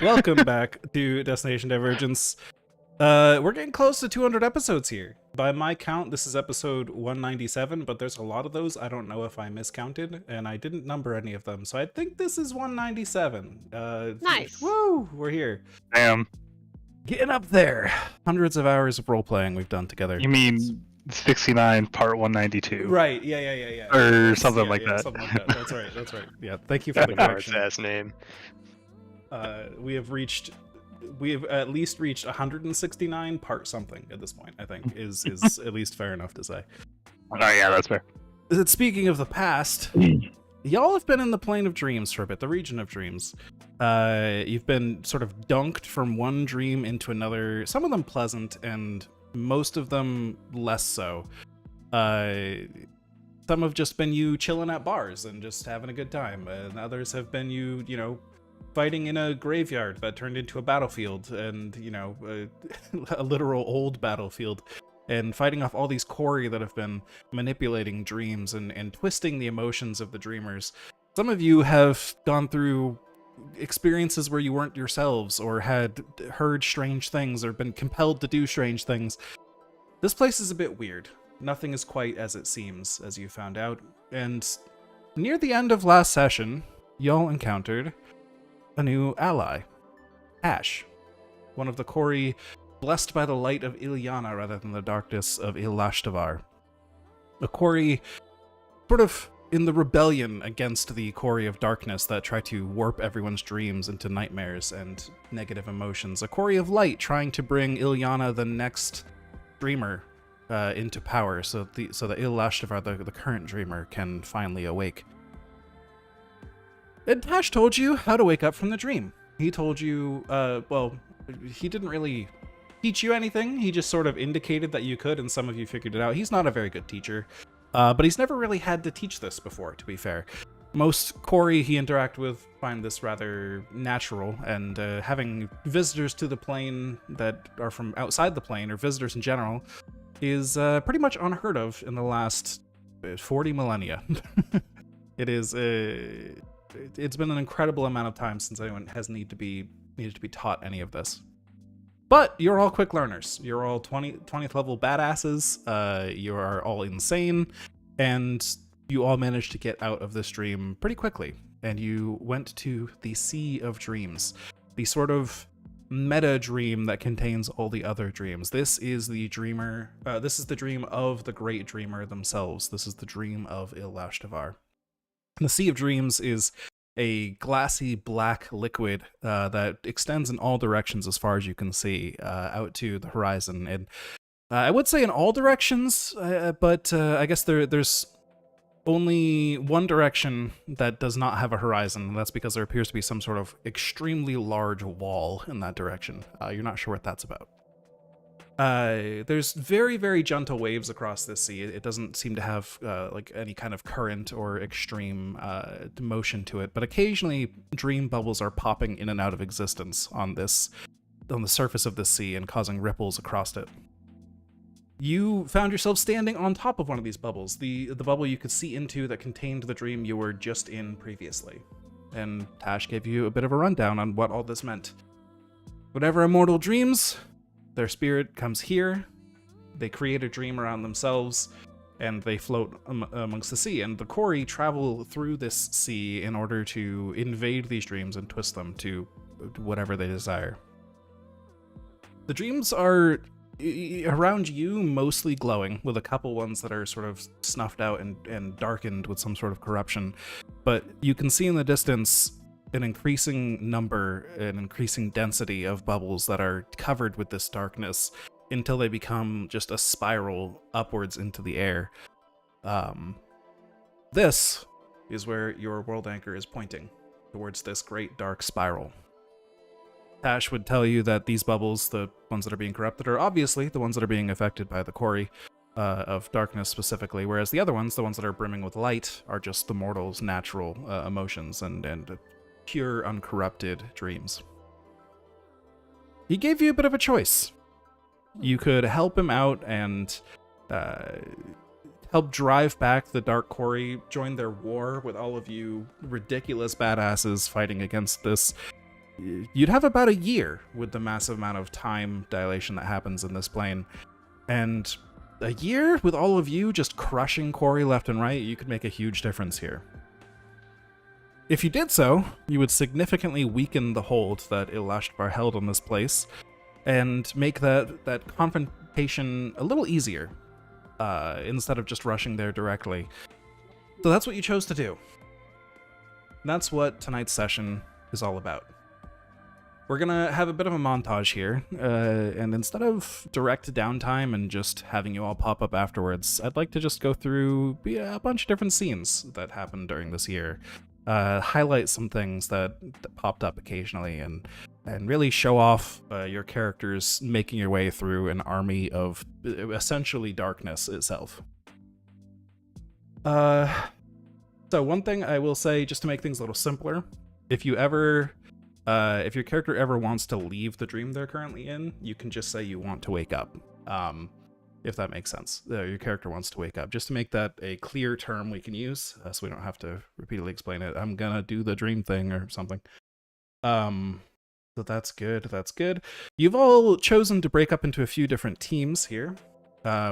Welcome back to Destination Divergence. We're getting close to 200 episodes here. By my count, this is episode 197, but there's a lot of those. I don't know if I miscounted, and I didn't number any of them, so I think this is 197. Nice. Woo! We're here. Damn. Getting up there. Hundreds of hours of role-playing we've done together. You mean 69 part 192? Right, yeah. Or something like that. Something like that. That's right. Yeah, thank you for the correction. Ass name. We have at least reached 169 part something at this point, I think, is at least fair enough to say. Oh yeah, that's fair. Speaking of the past, y'all have been in the plane of dreams for a bit, the region of dreams. You've been sort of dunked from one dream into another, some of them pleasant and most of them less so. Some have just been you chilling at bars and just having a good time, and others have been you know, fighting in a graveyard that turned into a battlefield, and you know, a literal old battlefield, and fighting off all these Kori that have been manipulating dreams and twisting the emotions of the dreamers. Some of you have gone through experiences where you weren't yourselves, or had heard strange things, or been compelled to do strange things. This place is a bit weird. Nothing is quite as it seems, as you found out, and near the end of last session, y'all encountered a new ally, Ash, one of the Kori blessed by the light of Ilyana rather than the darkness of Ilashtavar. A Kori sort of in the rebellion against the Kori of darkness that try to warp everyone's dreams into nightmares and negative emotions. A Kori of light trying to bring Ilyana, the next dreamer, into power, so that Ilashtavar, the current dreamer, can finally awake. And Tash told you how to wake up from the dream. He told you, well, he didn't really teach you anything. He just sort of indicated that you could, and some of you figured it out. He's not a very good teacher, but he's never really had to teach this before, to be fair. Most Kori he interact with find this rather natural, and having visitors to the plane that are from outside the plane, or visitors in general, is pretty much unheard of in the last 40 millennia. It is it's been an incredible amount of time since anyone has needed to be taught any of this. But you're all quick learners. You're all 20th level badasses. You are all insane, and you all managed to get out of this dream pretty quickly. And you went to the Sea of Dreams, the sort of meta dream that contains all the other dreams. This is the dreamer. This is the dream of the great dreamer themselves. This is the dream of Ilashtavar. The Sea of Dreams is a glassy black liquid that extends in all directions as far as you can see, out to the horizon. And I would say in all directions, but I guess there's only one direction that does not have a horizon, and that's because there appears to be some sort of extremely large wall in that direction. You're not sure what that's about. There's very, very gentle waves across this sea. It doesn't seem to have like any kind of current or extreme motion to it, but occasionally dream bubbles are popping in and out of existence on the surface of the sea and causing ripples across it. You found yourself standing on top of one of these bubbles, the bubble you could see into that contained the dream you were just in previously. And Tash gave you a bit of a rundown on what all this meant. Whatever immortal dreams, their spirit comes here, they create a dream around themselves, and they float amongst the sea. And the Kori travel through this sea in order to invade these dreams and twist them to whatever they desire. The dreams are around you, mostly glowing, with a couple ones that are sort of snuffed out and darkened with some sort of corruption. But you can see in the distance an increasing number, an increasing density of bubbles that are covered with this darkness until they become just a spiral upwards into the air. This is where your world anchor is pointing, towards this great dark spiral. Tash would tell you that these bubbles, the ones that are being corrupted, are obviously the ones that are being affected by the Kori of darkness specifically, whereas the other ones, the ones that are brimming with light, are just the mortal's natural emotions and pure, uncorrupted dreams. He gave you a bit of a choice. You could help him out and help drive back the Dark Kori, join their war with all of you ridiculous badasses fighting against this you'd have about a year with the massive amount of time dilation that happens in this plane. And a year with all of you just crushing Quarry left and right, you could make a huge difference here. If you did so, you would significantly weaken the hold that Ilashtar held on this place, and make that confrontation a little easier, instead of just rushing there directly. So that's what you chose to do. That's what tonight's session is all about. We're gonna have a bit of a montage here, and instead of direct downtime and just having you all pop up afterwards, I'd like to just go through a bunch of different scenes that happened during this year, highlight some things that popped up occasionally, and really show off your characters making your way through an army of essentially darkness itself. So one thing I will say, just to make things a little simpler, if your character ever wants to leave the dream they're currently in, you can just say you want to wake up. If that makes sense. Your character wants to wake up. Just to make that a clear term we can use, so we don't have to repeatedly explain it. I'm gonna do the dream thing or something. So that's good, that's good. You've all chosen to break up into a few different teams here.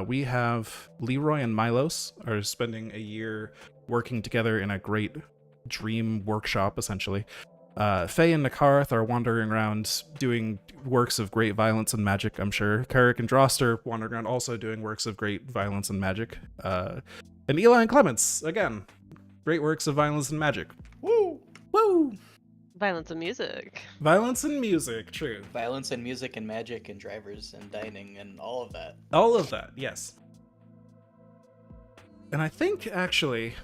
We have Leroy and Milos are spending a year working together in a great dream workshop, essentially. Faye and Nakarth are wandering around doing works of great violence and magic, I'm sure. Carrick and Drost are wandering around also doing works of great violence and magic. And Eli and Clements, again, great works of violence and magic. Woo! Woo! Violence and music. Violence and music, true. Violence and music and magic and drivers and dining and all of that. All of that, yes. And I think, actually...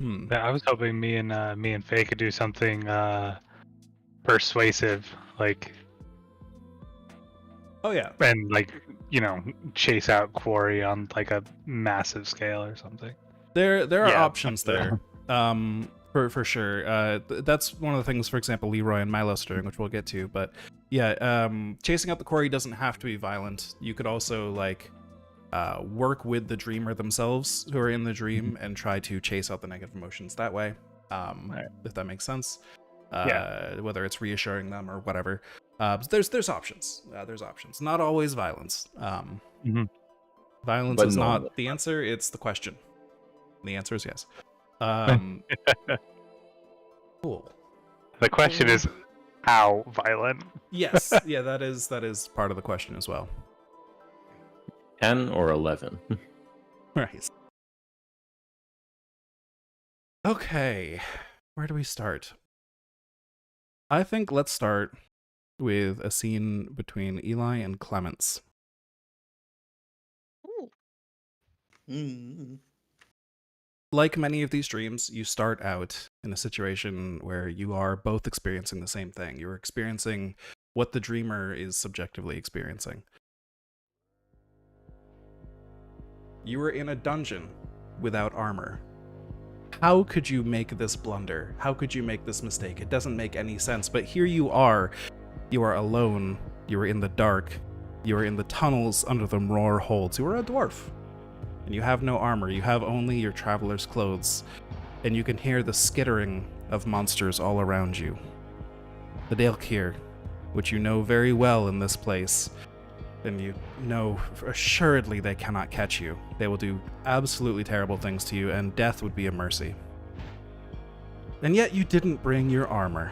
Yeah, I was hoping me and Faye could do something persuasive, like. Oh yeah. And like, chase out Quarry on like a massive scale or something. There are options there. For sure. That's one of the things, for example, Leroy and Milos are doing, which we'll get to. But yeah, chasing out the Quarry doesn't have to be violent. You could also work with the dreamer themselves who are in the dream and try to chase out the negative emotions that way, if that makes sense. Whether it's reassuring them or whatever. There's options. There's options. Not always violence. Violence is not the answer, it's the question. The answer is yes. Cool. The question is, how violent? Yes. Yeah, that is part of the question as well. 10 or 11. Right. Okay, where do we start? I think let's start with a scene between Eli and Clements. Like many of these dreams, you start out in a situation where you are both experiencing the same thing. You're experiencing what the dreamer is subjectively experiencing. You were in a dungeon without armor. How could you make this blunder? How could you make this mistake? It doesn't make any sense, but here you are. You are alone. You are in the dark. You are in the tunnels under the Mror holds. You are a dwarf. And you have no armor. You have only your traveler's clothes. And you can hear the skittering of monsters all around you. The Daelkyr, which you know very well in this place, and you know assuredly they cannot catch you. They will do absolutely terrible things to you, and death would be a mercy. And yet you didn't bring your armor.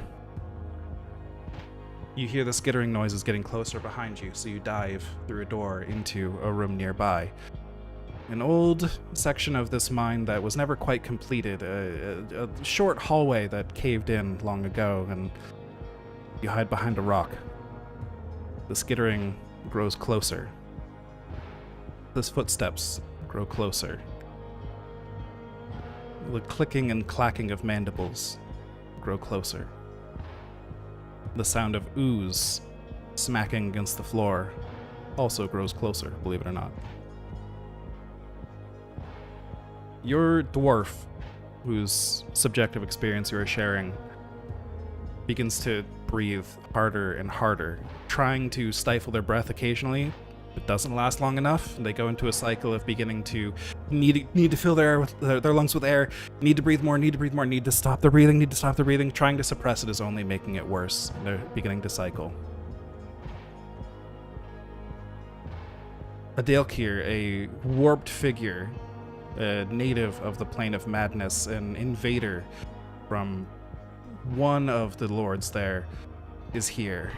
You hear the skittering noises getting closer behind you, so you dive through a door into a room nearby. An old section of this mine that was never quite completed, a short hallway that caved in long ago, and you hide behind a rock. The skittering grows closer. The footsteps grow closer. The clicking and clacking of mandibles grow closer. The sound of ooze smacking against the floor also grows closer, believe it or not. Your dwarf, whose subjective experience you are sharing, begins to breathe harder and harder, trying to stifle their breath occasionally, it doesn't last long enough. They go into a cycle of beginning to need to fill their lungs with air, need to breathe more, need to stop their breathing. Trying to suppress it is only making it worse. They're beginning to cycle. Adalkir, a warped figure, a native of the Plane of Madness, an invader from one of the lords there, is here.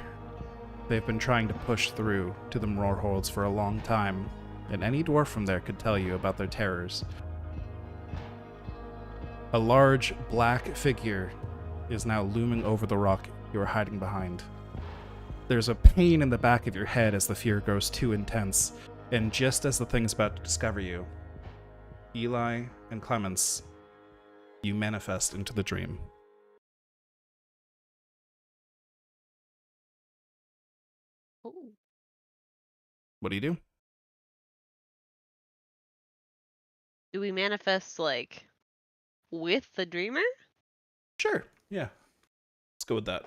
They've been trying to push through to the Mrorholds for a long time, and any dwarf from there could tell you about their terrors. A large black figure is now looming over the rock you are hiding behind. There's a pain in the back of your head as the fear grows too intense, and just as the thing is about to discover you, Eli and Clemens, you manifest into the dream. Ooh. What do you do? Do we manifest like with the dreamer? Sure, yeah. Let's go with that.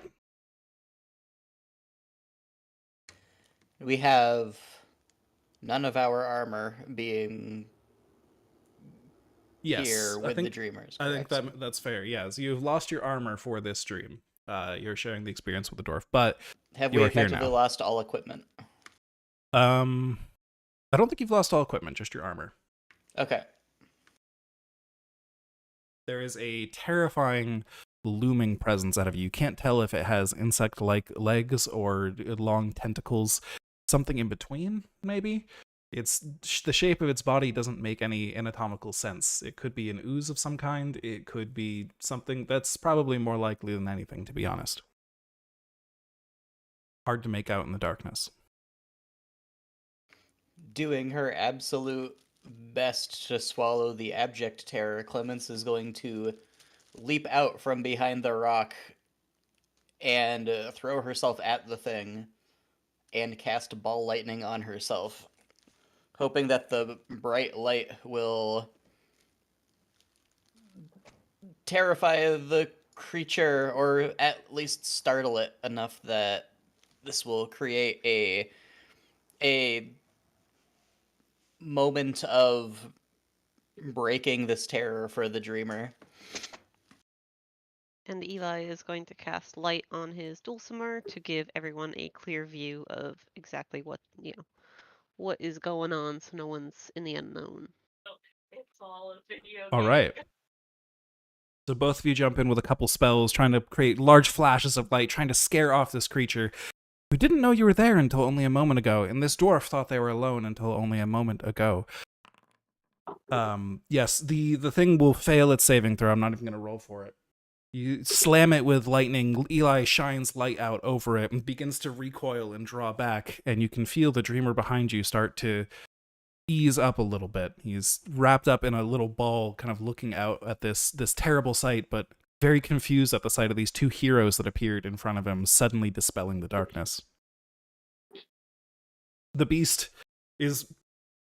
We have none of our armor being Yes, here with the dreamers. I think correct? that's fair. Yes, you've lost your armor for this dream. You're sharing the experience with the dwarf, but Have you we are here effectively now. lost all equipment? I don't think you've lost all equipment, just your armor. Okay. There is a terrifying looming presence out of you. You can't tell if it has insect-like legs or long tentacles, something in between, maybe. It's the shape of its body doesn't make any anatomical sense. It could be an ooze of some kind. It could be something that's probably more likely than anything, to be honest. Hard to make out in the darkness. Doing her absolute best to swallow the abject terror, Clemens is going to leap out from behind the rock and throw herself at the thing and cast ball lightning on herself, hoping that the bright light will terrify the creature or at least startle it enough that this will create a moment of breaking this terror for the dreamer. And Eli is going to cast light on his dulcimer to give everyone a clear view of exactly what is going on, so no one's in the unknown. All right. So both of you jump in with a couple spells, trying to create large flashes of light, trying to scare off this creature who didn't know you were there until only a moment ago, and this dwarf thought they were alone until only a moment ago. Yes, the thing will fail its saving throw. I'm not even going to roll for it. You slam it with lightning. Eli shines light out over it and begins to recoil and draw back, and you can feel the dreamer behind you start to ease up a little bit. He's wrapped up in a little ball, kind of looking out at this terrible sight, but very confused at the sight of these two heroes that appeared in front of him, suddenly dispelling the darkness. The beast is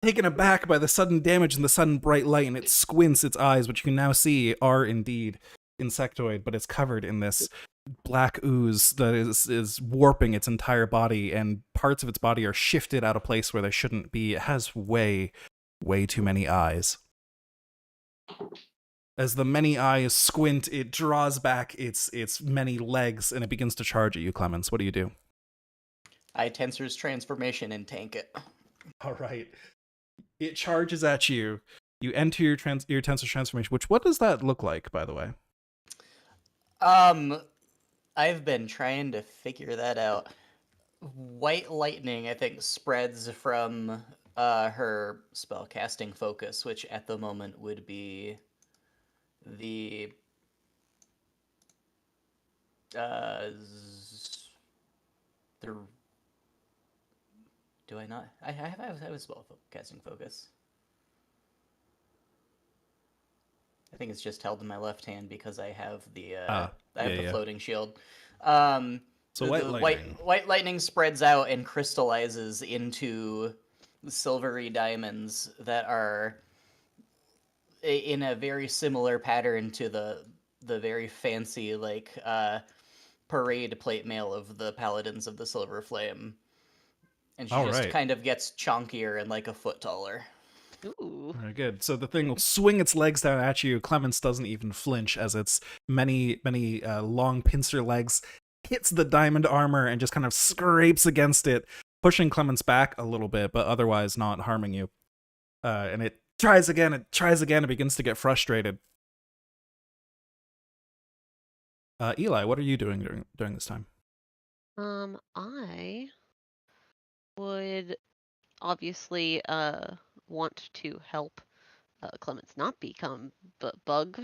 taken aback by the sudden damage and the sudden bright light, and it squints its eyes, which you can now see are indeed insectoid, but it's covered in this black ooze that is warping its entire body, and parts of its body are shifted out of place where they shouldn't be. It has way too many eyes. As the many eyes squint, it draws back its many legs, and it begins to charge at you, Clemens. What do you do? I Tensor's transformation and tank it. All right. It charges at you. You enter your Tensor's transformation, which, what does that look like, by the way? I've been trying to figure that out. White lightning, I think, spreads from her spellcasting focus, which at the moment would be the the. Do I not? I have a spellcasting focus. I think it's just held in my left hand because I have the floating shield. So the white lightning spreads out and crystallizes into silvery diamonds that are in a very similar pattern to the very fancy parade plate mail of the Paladins of the Silver Flame. And she All just right. kind of gets chonkier and like a foot taller. Ooh. Very good. So the thing will swing its legs down at you. Clemens doesn't even flinch as its many long pincer legs hits the diamond armor and just kind of scrapes against it, pushing Clemens back a little bit, but otherwise not harming you. And it tries again. It begins to get frustrated. Eli, what are you doing during this time? I would obviously want to help Clements not become bug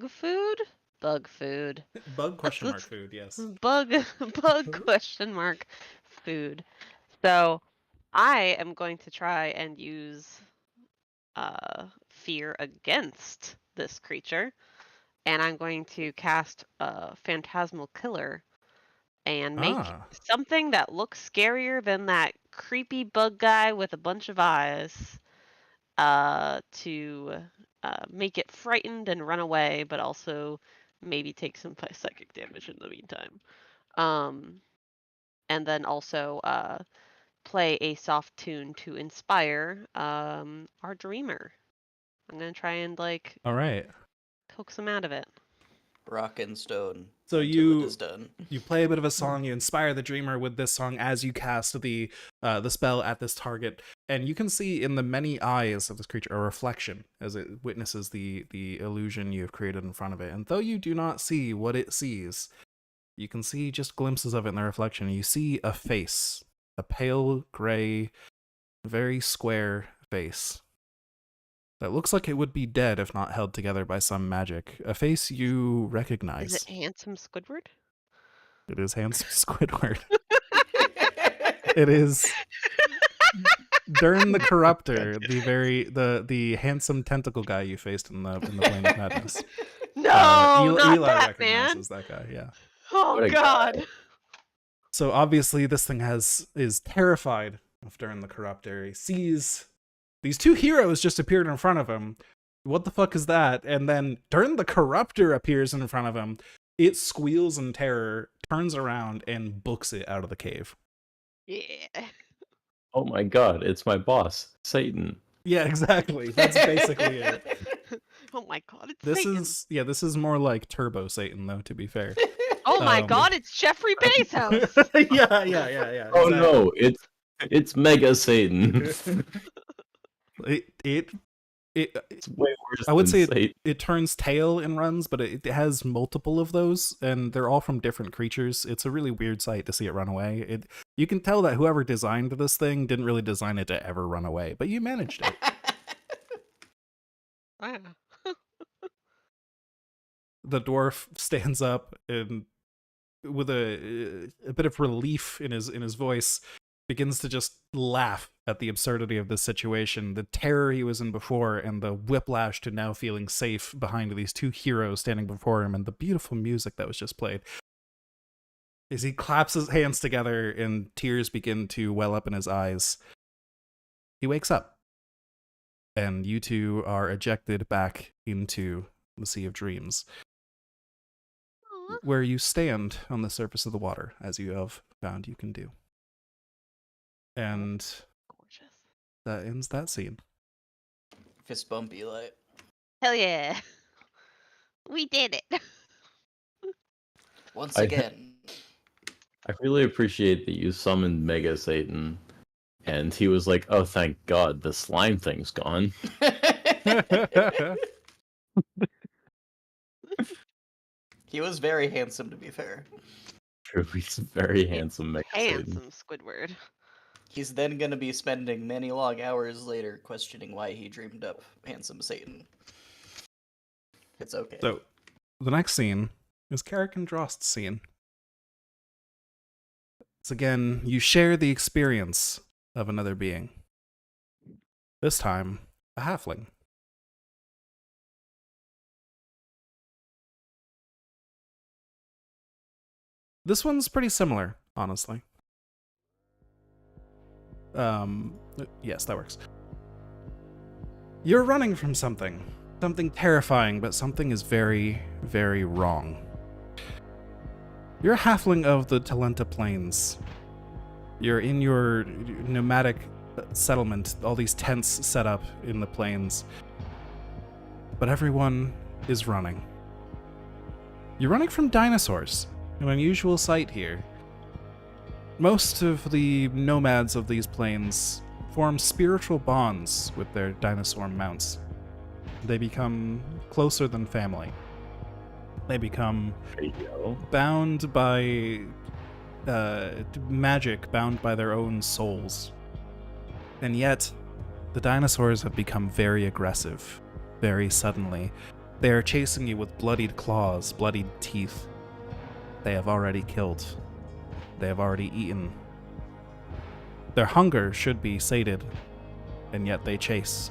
food. Bug food. Bug question mark food, yes. Bug question mark food. So I am going to try and use fear against this creature, and I'm going to cast Phantasmal Killer and make something that looks scarier than that creepy bug guy with a bunch of eyes to make it frightened and run away, but also maybe take some psychic damage in the meantime. And then also play a soft tune to inspire our dreamer. I'm gonna try and like All right. coax him out of it. Rock and stone. So until it is done. you play a bit of a song, you inspire the dreamer with this song as you cast the spell at this target, and you can see in the many eyes of this creature a reflection as it witnesses the illusion you have created in front of it. And though you do not see what it sees, you can see just glimpses of it in the reflection. You see a face, a pale gray, very square face that looks like it would be dead if not held together by some magic. A face you recognize. Is it handsome Squidward? It is handsome Squidward. It is Dern the Corruptor, the handsome tentacle guy you faced in the Plane of Madness. No, not Eli that man. recognizes that guy. Yeah. Oh What a God. guy. So obviously this thing is terrified of Dern the Corruptor. He sees these two heroes just appeared in front of him. What the fuck is that? And then Dern the Corruptor appears in front of him. It squeals in terror, turns around, and books it out of the cave. Yeah. Oh my god, it's my boss, Satan. Yeah, exactly. That's basically it. Oh my God, it's This Satan. this is more like Turbo Satan, though, to be fair. Oh my God, it's Jeffrey Bezos. yeah. Oh exactly. no, it's Mega Satan. It It's way worse I would than say Satan. it turns tail and runs, but it has multiple of those, and they're all from different creatures. It's a really weird sight to see it run away. You can tell that whoever designed this thing didn't really design it to ever run away, but you managed it. Wow. The dwarf stands up and, with a bit of relief in his voice, begins to just laugh at the absurdity of this situation, the terror he was in before, and the whiplash to now feeling safe behind these two heroes standing before him, and the beautiful music that was just played. As he claps his hands together and tears begin to well up in his eyes, he wakes up, and you two are ejected back into the Sea of Dreams, Aw. where you stand on the surface of the water, as you have found you can do. And Gorgeous. that ends that scene. Fist bump, Eli. Hell yeah. We did it. Once I- again. I really appreciate that you summoned Mega Satan, and he was like, "Oh, thank God, the slime thing's gone." He was very handsome, to be fair. True, he's very handsome, Mega Satan. Handsome Squidward. He's then going to be spending many long hours later questioning why he dreamed up handsome Satan. It's okay. So, the next scene is Carrick and Drost's scene. It's again, you share the experience of another being. This time, a halfling. This one's pretty similar, honestly. Yes, that works. You're running from something. Something terrifying, but something is very, very wrong. You're a halfling of the Talenta Plains. You're in your nomadic settlement, all these tents set up in the plains. But everyone is running. You're running from dinosaurs, an unusual sight here. Most of the nomads of these plains form spiritual bonds with their dinosaur mounts. They become closer than family. They become bound by magic, bound by their own souls. And yet, the dinosaurs have become very aggressive, very suddenly. They are chasing you with bloodied claws, bloodied teeth. They have already killed. They have already eaten. Their hunger should be sated, and yet they chase.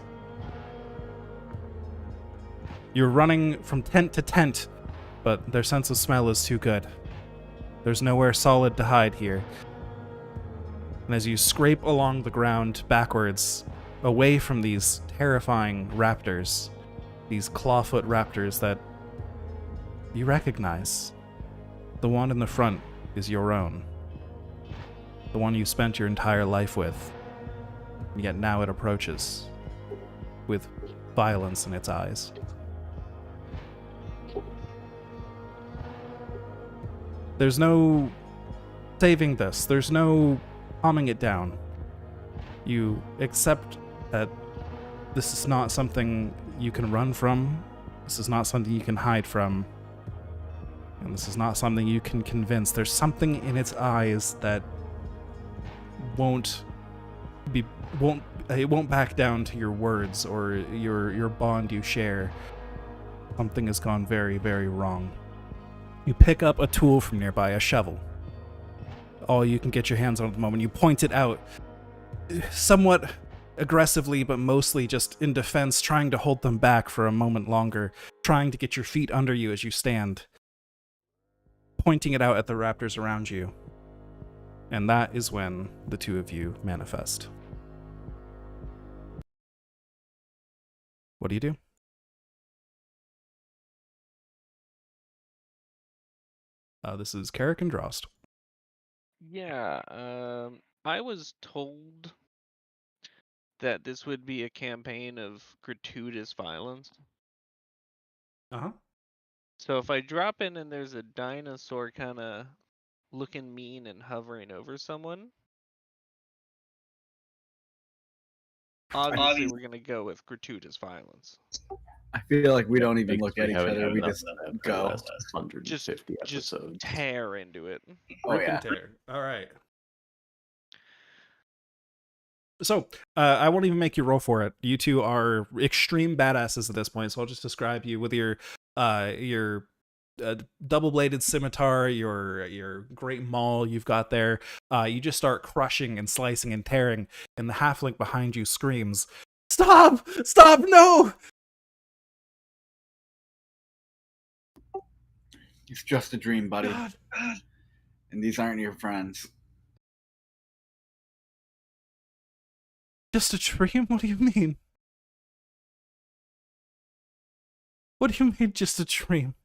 You're running from tent to tent, but their sense of smell is too good. There's nowhere solid to hide here. And as you scrape along the ground backwards, away from these terrifying raptors, these clawfoot raptors that you recognize, the one in the front is your own. The one you spent your entire life with, and yet now it approaches with violence in its eyes. There's no saving this. There's no calming it down. You accept that this is not something you can run from. This is not something you can hide from. And this is not something you can convince. There's something in its eyes that won't back down to your words or your bond you share. Something has gone very, very wrong. You pick up a tool from nearby, a shovel. All you can get your hands on at the moment. You point it out, somewhat aggressively, but mostly just in defense, trying to hold them back for a moment longer, trying to get your feet under you as you stand, pointing it out at the raptors around you. And that is when the two of you manifest. What do you do? This is Carrick and Drost. Yeah, I was told that this would be a campaign of gratuitous violence. Uh-huh. So if I drop in and there's a dinosaur kind of looking mean and hovering over someone, obviously we're going to go with gratuitous violence. I feel like we don't even Because look at we each haven't other. We done just that for the go. last 150 Just episodes. tear into it. Oh Rip yeah. and tear. All right. So, I won't even make you roll for it. You two are extreme badasses at this point, so I'll just describe you with your double-bladed scimitar, your great maul you've got there. You just start crushing and slicing and tearing, and the halfling behind you screams, "Stop! Stop! No!" It's just a dream, buddy. God. And these aren't your friends. Just a dream? What do you mean? What do you mean, just a dream?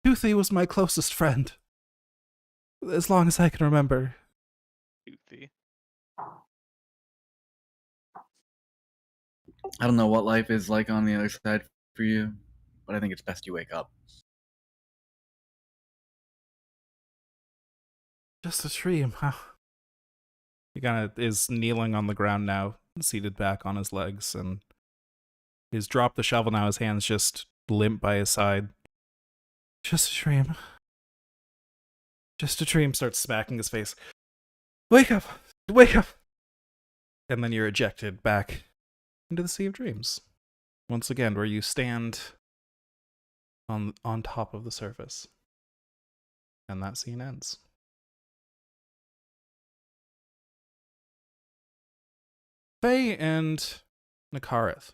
Toothy was my closest friend. As long as I can remember. Toothy. I don't know what life is like on the other side for you, but I think it's best you wake up. Just a dream, huh? He kind of is kneeling on the ground now, seated back on his legs, and he's dropped the shovel now. His hands just limp by his side. Just a dream. Just a dream. Starts smacking his face. Wake up! Wake up! And then you're ejected back into the Sea of Dreams. Once again, where you stand on top of the surface. And that scene ends. Faye and Nakareth,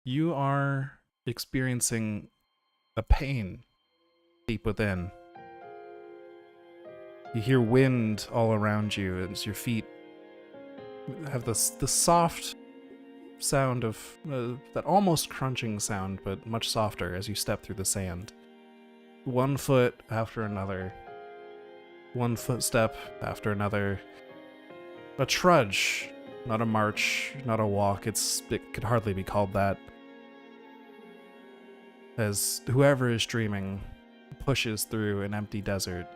you are experiencing a pain deep within. You hear wind all around you as your feet have the soft sound of that almost crunching sound, but much softer as you step through the sand. One foot after another, one footstep after another. A trudge, not a march, not a walk. It could hardly be called that. As whoever is dreaming pushes through an empty desert.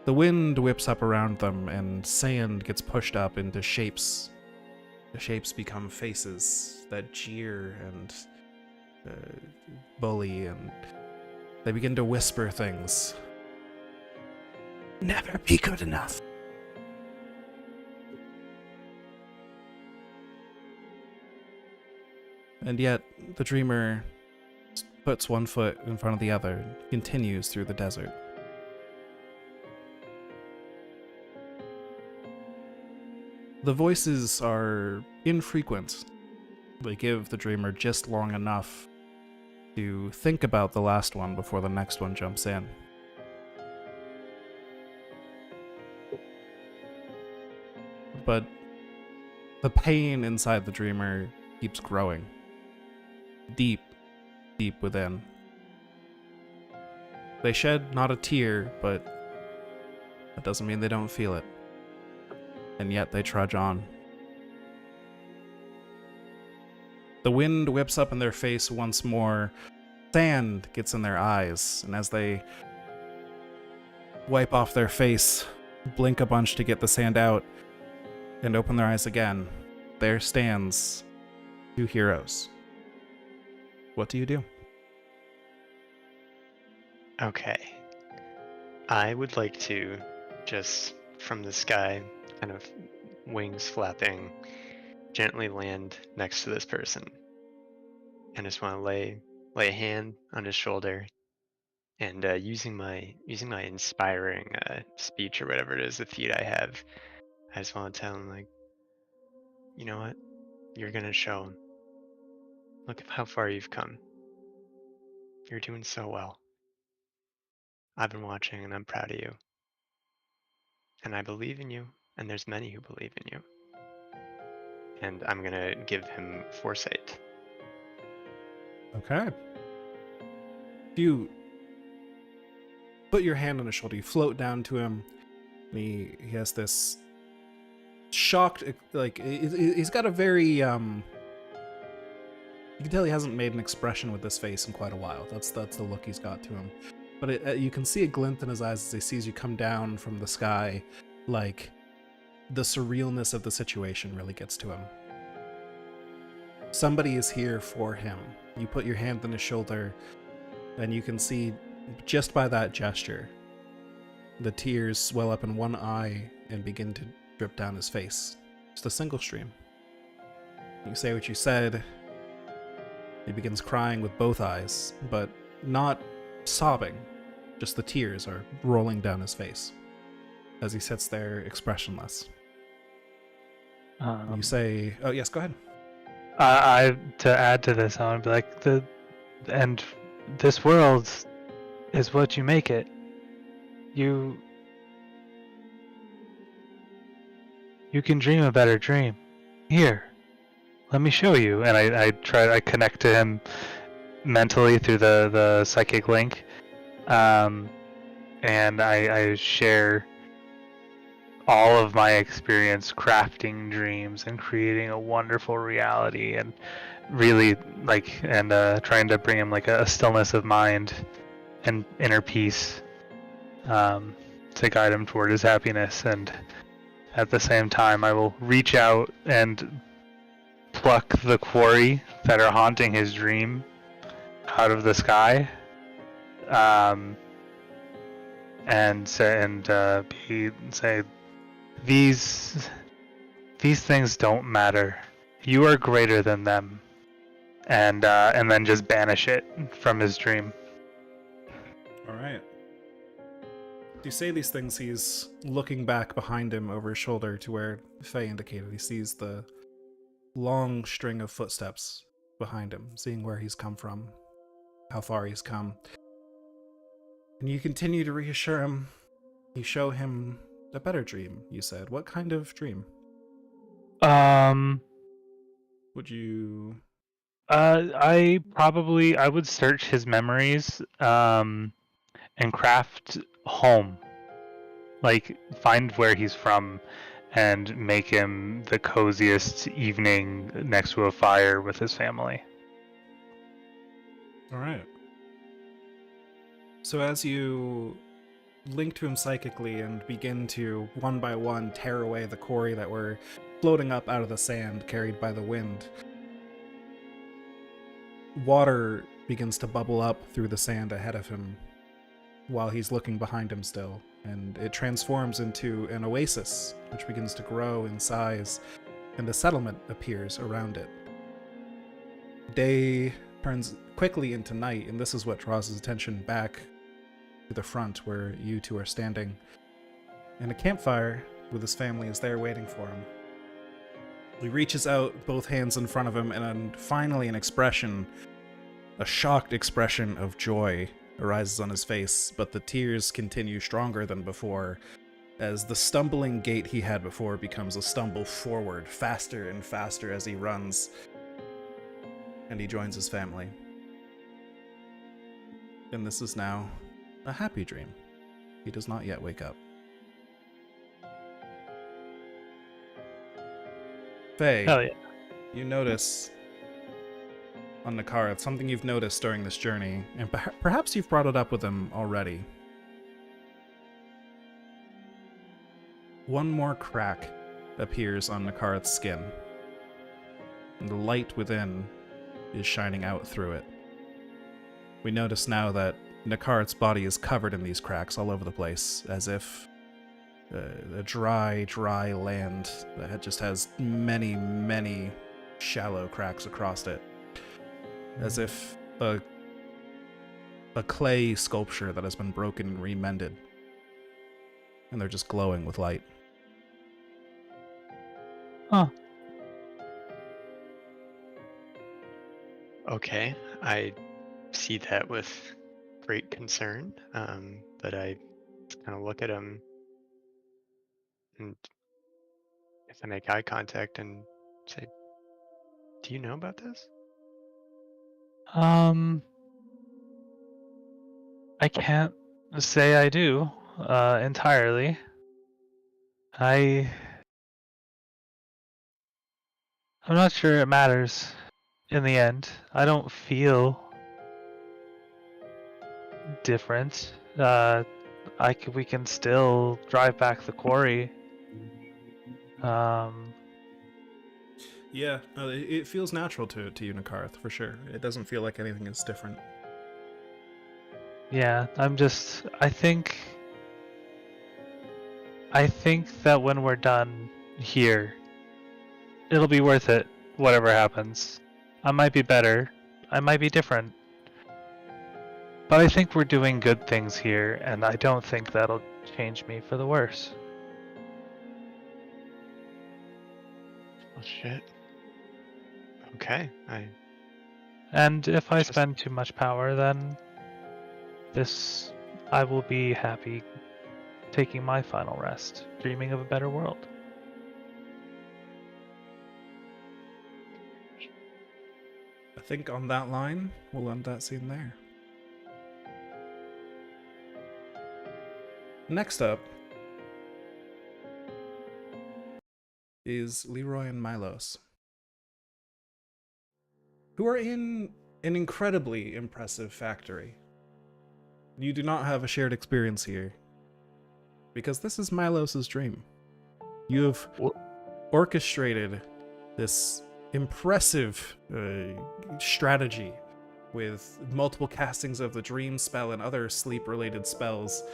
The wind whips up around them, and sand gets pushed up into shapes. The shapes become faces that jeer and bully, and they begin to whisper things. Never be good enough. And yet, the dreamer puts one foot in front of the other and continues through the desert. The voices are infrequent. They give the dreamer just long enough to think about the last one before the next one jumps in. But the pain inside the dreamer keeps growing. Deep, deep within. They shed not a tear, but that doesn't mean they don't feel it. And yet they trudge on. The wind whips up in their face once more. Sand gets in their eyes, and as they wipe off their face, blink a bunch to get the sand out, and open their eyes again, there stands two heroes. What do you do? Okay. I would like to just from the sky, kind of wings flapping, gently land next to this person. And just want to lay a hand on his shoulder, and using my inspiring speech or whatever it is, the feat I have, I just want to tell him, like, you know what? You're gonna show him. Look at how far you've come. You're doing so well. I've been watching and I'm proud of you. And I believe in you, and there's many who believe in you. And I'm gonna give him foresight. Okay. You put your hand on his shoulder, you float down to him, and he has this shocked, like, he's got a very, you can tell he hasn't made an expression with this face in quite a while. That's the look he's got to him. But you can see a glint in his eyes as he sees you come down from the sky, like, the surrealness of the situation really gets to him. Somebody is here for him. You put your hand on his shoulder, and you can see, just by that gesture, the tears swell up in one eye and begin to drip down his face. Just a single stream. You say what you said. He begins crying with both eyes, but not sobbing. Just the tears are rolling down his face as he sits there expressionless. You say, oh yes, go ahead. I to add to this, I want to be like, and this world is what you make it. You can dream a better dream. Here, let me show you. And I connect to him mentally through the psychic link, and I share all of my experience crafting dreams and creating a wonderful reality, and really trying to bring him like a stillness of mind and inner peace, to guide him toward his happiness. And at the same time, I will reach out and pluck the quarry that are haunting his dream out of the sky, and say, these things don't matter. You are greater than them, and then just banish it from his dream. All right. You say these things, he's looking back behind him over his shoulder to where Faye indicated. He sees the long string of footsteps behind him, seeing where he's come from, how far he's come. And you continue to reassure him. You show him a better dream, you said. What kind of dream? Would you... I would search his memories, and craft home. Like, find where he's from and make him the coziest evening next to a fire with his family. All right. So as you link to him psychically and begin to, one by one, tear away the quarry that were floating up out of the sand carried by the wind, water begins to bubble up through the sand ahead of him while he's looking behind him still, and it transforms into an oasis, which begins to grow in size, and a settlement appears around it. Day turns quickly into night, and this is what draws his attention back to the front where you two are standing. And a campfire with his family is there waiting for him. He reaches out, both hands in front of him, and finally an expression, a shocked expression of joy arises on his face, but the tears continue stronger than before, as the stumbling gait he had before becomes a stumble forward, faster and faster as he runs, and he joins his family. And this is now a happy dream. He does not yet wake up. Faye, Hell yeah. you notice on Nakara something you've noticed during this journey, and perhaps you've brought it up with him already. One more crack appears on Nakara's skin, and the light within is shining out through it. We notice now that Nakarat's body is covered in these cracks all over the place, as if a dry land that just has many, many shallow cracks across it. As if a clay sculpture that has been broken and remended. And they're just glowing with light. Huh. Okay, I see that with great concern, but I kind of look at him, and if I make eye contact and say, "Do you know about this?" I can't say I do entirely. I'm not sure it matters in the end. I don't feel different. We can still drive back the quarry. Yeah, it feels natural to you, Nakarth, for sure. It doesn't feel like anything is different. Yeah, I think that when we're done here, it'll be worth it, whatever happens. I might be better, I might be different. But I think we're doing good things here, and I don't think that'll change me for the worse. Oh shit. Okay, And if I Just- spend too much power, then I will be happy taking my final rest, dreaming of a better world. I think on that line, we'll end that scene there. Next up is Leroy and Milos, who are in an incredibly impressive factory. You do not have a shared experience here, because this is Milos's dream. You have orchestrated this impressive strategy with multiple castings of the dream spell and other sleep-related spells.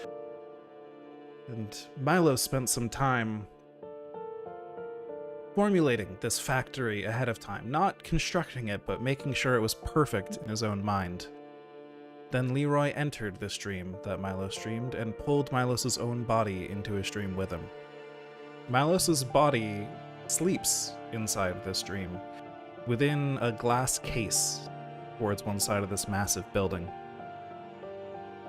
And Milo spent some time formulating this factory ahead of time, not constructing it, but making sure it was perfect in his own mind. Then Leroy entered this dream that Milos dreamed and pulled Milos's own body into his dream with him. Milos's body sleeps inside this dream, within a glass case towards one side of this massive building.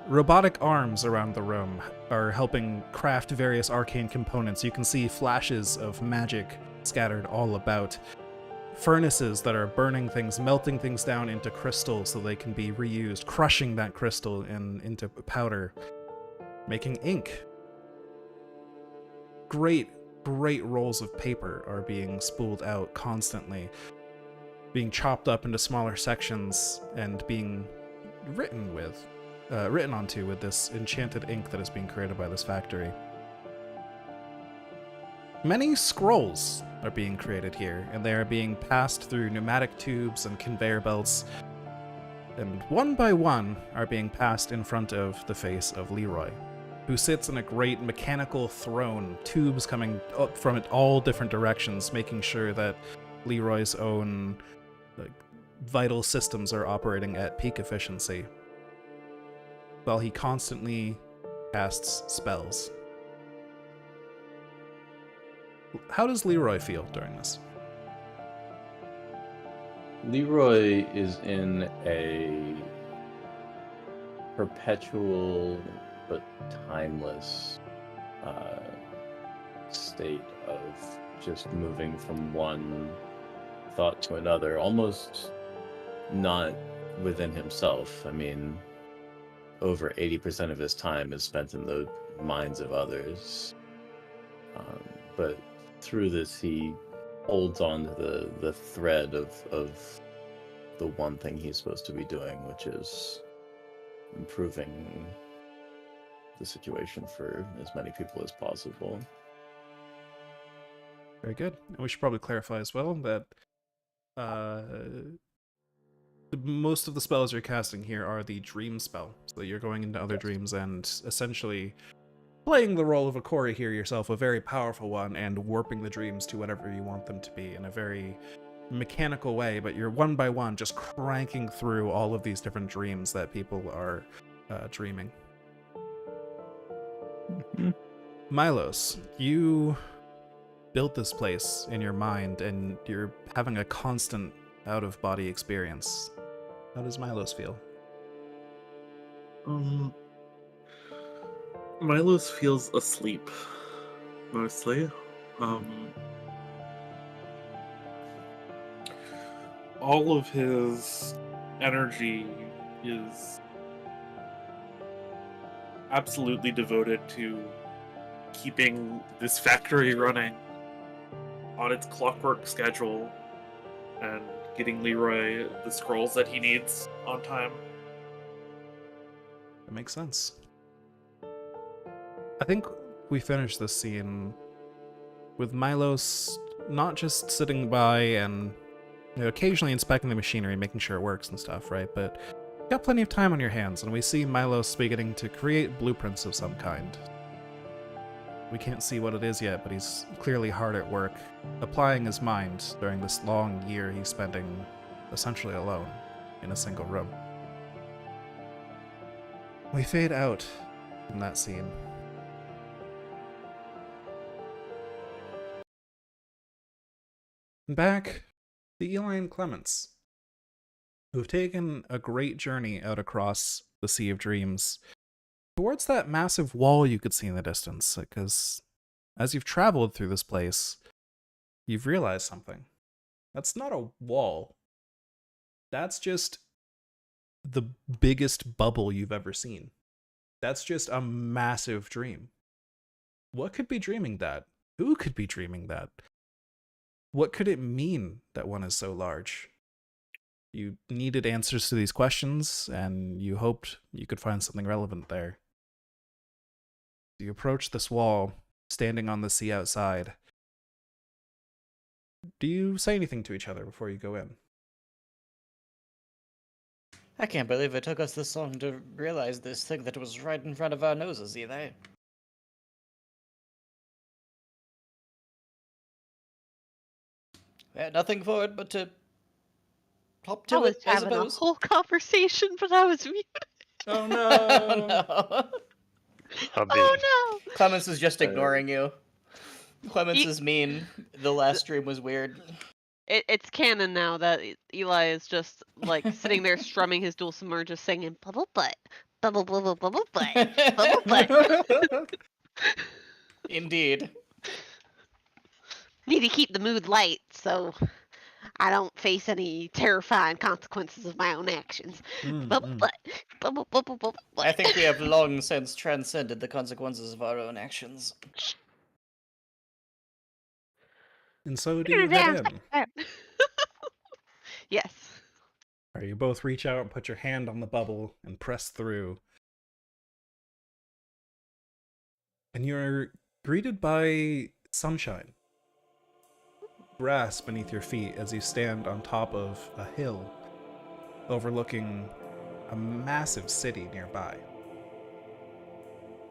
Robotic arms around the room are helping craft various arcane components. You can see flashes of magic scattered all about. Furnaces that are burning things, melting things down into crystal so they can be reused, crushing that crystal into powder, making ink. Great rolls of paper are being spooled out constantly, being chopped up into smaller sections and being written onto with this enchanted ink that is being created by this factory. Many scrolls are being created here, and they are being passed through pneumatic tubes and conveyor belts, and one by one are being passed in front of the face of Leroy, who sits in a great mechanical throne, tubes coming up from it all different directions, making sure that Leroy's own vital systems are operating at peak efficiency, while he constantly casts spells. How does Leroy feel during this? Leroy is in a perpetual but timeless state of just moving from one thought to another, almost not within himself. I mean, over 80% of his time is spent in the minds of others. But through this, he holds on to the thread of the one thing he's supposed to be doing, which is improving the situation for as many people as possible. Very good. And we should probably clarify as well that most of the spells you're casting here are the dream spell. So you're going into other dreams and essentially playing the role of a Corey here yourself, a very powerful one, and warping the dreams to whatever you want them to be in a very mechanical way, but you're one by one just cranking through all of these different dreams that people are dreaming. Mm-hmm. Milos, you built this place in your mind and you're having a constant out-of-body experience. How does Milos feel? Milos feels asleep, mostly. All of his energy is absolutely devoted to keeping this factory running on its clockwork schedule and getting Leroy the scrolls that he needs on time. That makes sense. I think we finished this scene with Milos not just sitting by and occasionally inspecting the machinery, making sure it works and stuff, right? But you've got plenty of time on your hands, and we see Milos beginning to create blueprints of some kind. We can't see what it is yet, but he's clearly hard at work, applying his mind during this long year he's spending essentially alone in a single room. We fade out from that scene. Back to Eli and Clements, who've taken a great journey out across the Sea of Dreams towards that massive wall you could see in the distance, because as you've traveled through this place, you've realized something. That's not a wall. That's just the biggest bubble you've ever seen. That's just a massive dream. What could be dreaming that? Who could be dreaming that? What could it mean that one is so large? You needed answers to these questions, and you hoped you could find something relevant there. You approach this wall, standing on the sea outside. Do you say anything to each other before you go in? I can't believe it took us this long to realize this thing that was right in front of our noses, Eli. We had nothing for it but to hop I to was it, I having a suppose. whole conversation, but I was muted. Oh no! Oh, no. Oh no! Clemens is just ignoring you. Clemens He- is mean. The last stream was weird. It's canon now that Eli is just like sitting there strumming his dulcimer, just singing bubble butt, Bubble, bubble, bubble butt. Bubble butt. Indeed. Need to keep the mood light so I don't face any terrifying consequences of my own actions. Bubble butt. Bubble, bubble, bubble butt. I think we have long since transcended the consequences of our own actions. And so do you head in. Yes. Or you both reach out and put your hand on the bubble and press through. And you're greeted by sunshine. Grass beneath your feet as you stand on top of a hill overlooking a massive city nearby.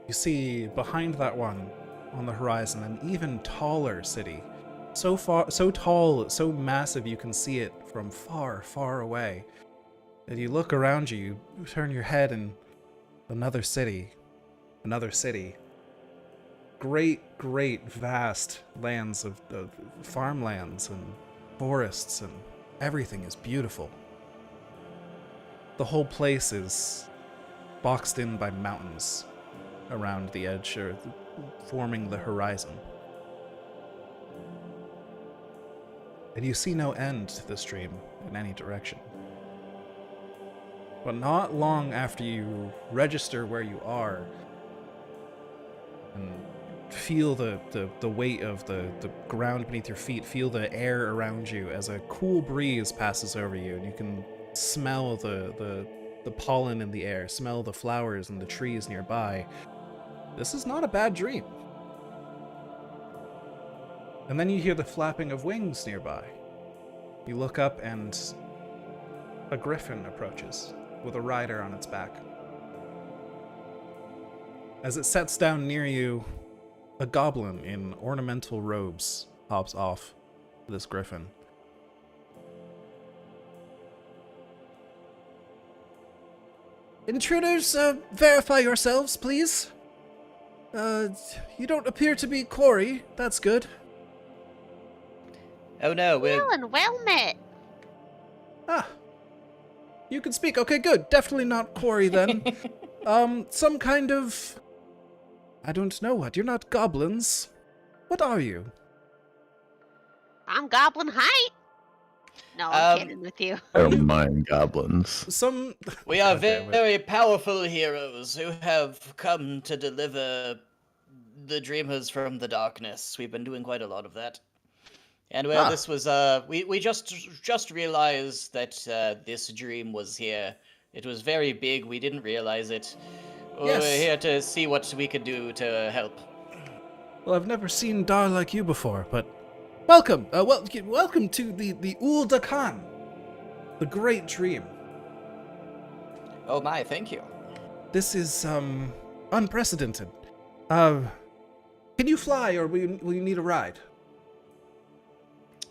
You see behind that one on the horizon an even taller city. So tall, so massive you can see it from far, far away. And you look around you, you turn your head and another city. Great, vast lands of farmlands and forests, and everything is beautiful. The whole place is boxed in by mountains around the edge, or forming the horizon. And you see no end to this dream in any direction. But not long after you register where you are and feel the weight of the ground beneath your feet, feel the air around you as a cool breeze passes over you, and you can smell the pollen in the air, smell the flowers and the trees nearby. This is not a bad dream. And then you hear the flapping of wings nearby. You look up and a griffin approaches with a rider on its back. As it sets down near you, a goblin in ornamental robes hops off this griffin. Intruders, verify yourselves, please. You don't appear to be Corey. That's good. Oh no, we're... Well and well met. Ah. You can speak. Okay, good. Definitely not Corey then. Some kind of... I don't know what. You're not goblins. What are you? I'm Goblin Height. No, I'm kidding with you. Oh, mind goblins. We are God damn it. very powerful heroes who have come to deliver the dreamers from the darkness. We've been doing quite a lot of that. And well, this was, we just realized that this dream was here. It was very big, we didn't realize it. Yes. We're here to see what we could do to help. Well, I've never seen Dar like you before, but welcome. Welcome to the Ulda Khan, the Great Dream. Oh my, thank you. This is unprecedented. Can you fly, or will you need a ride?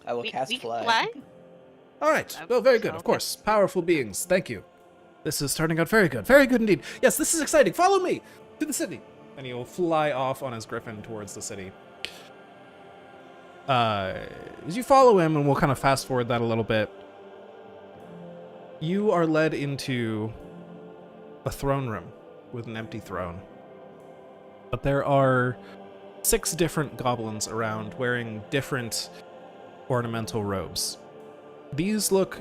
I will We cast can fly. fly? All right. Well, very good. Of course, powerful beings. Thank you. This is turning out very good. Very good indeed. Yes, this is exciting. Follow me to the city. And he will fly off on his griffin towards the city. As you follow him, and we'll kind of fast forward that a little bit, you are led into a throne room with an empty throne. But there are 6 different goblins around wearing different ornamental robes. These look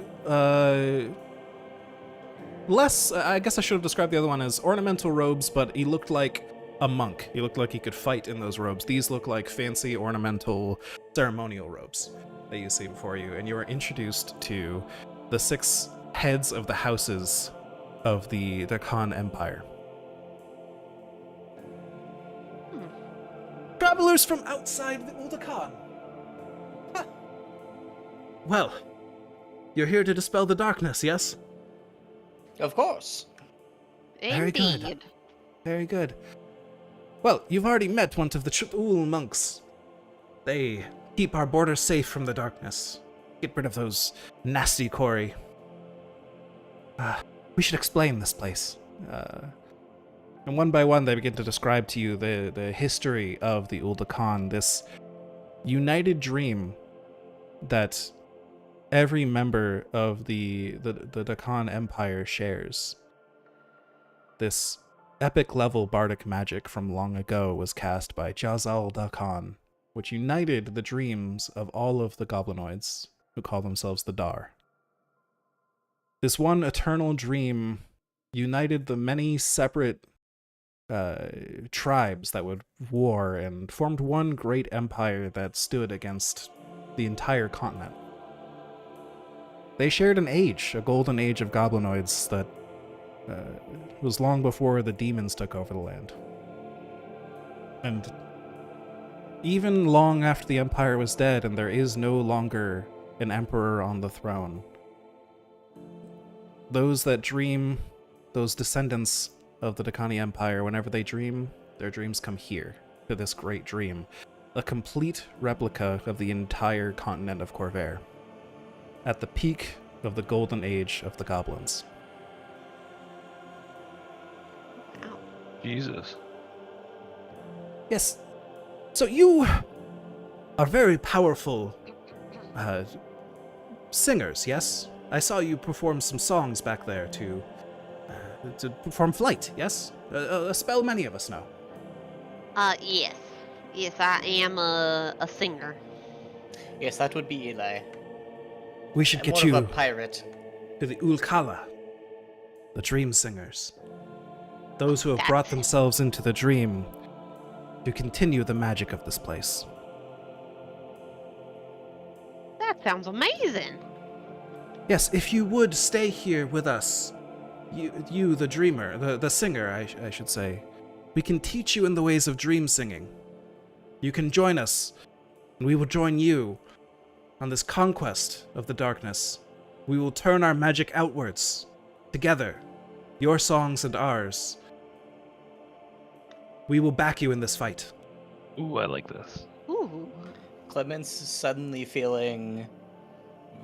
less, I guess I should have described the other one as ornamental robes, but he looked like a monk. He looked like he could fight in those robes. These look like fancy ornamental ceremonial robes that you see before you, and you are introduced to the 6 heads of the houses of the Khan Empire. Travelers from outside the Ulda Khan. Huh. Well, you're here to dispel the darkness, yes? Of course. Very good. Indeed. Very good. Well, you've already met one of the Ch'ul monks. They keep our borders safe from the darkness. Get rid of those nasty Corey. We should explain this place. And one by one, they begin to describe to you the history of the Ulda Khan, this united dream that every member of the Khan Empire shares. this epic level bardic magic from long ago was cast by Jazal Dakan, which united the dreams of all of the goblinoids who call themselves the Dar. This one eternal dream united the many separate tribes that would war and formed one great empire that stood against the entire continent. They shared an age, a golden age of goblinoids that was long before the demons took over the land. And even long after the empire was dead and there is no longer an emperor on the throne, those that dream, those descendants of the Dakani Empire, whenever they dream, their dreams come here, to this great dream, a complete replica of the entire continent of Corvair, at the peak of the golden age of the goblins. Jesus. Yes, so you are very powerful singers, yes? I saw you perform some songs back there to perform flight, yes? A spell many of us know. Yes. Yes, I am a singer. Yes, that would be Eli. We should I'm get more you of a pirate. to the Ulkala, the dream singers. Those who have brought themselves into the dream to continue the magic of this place. That sounds amazing. Yes, if you would stay here with us, you the dreamer, the singer, I should say, we can teach you in the ways of dream singing. You can join us, and we will join you on this conquest of the darkness. We will turn our magic outwards, together, your songs and ours. We will back you in this fight. Ooh, I like this. Ooh. Clemens is suddenly feeling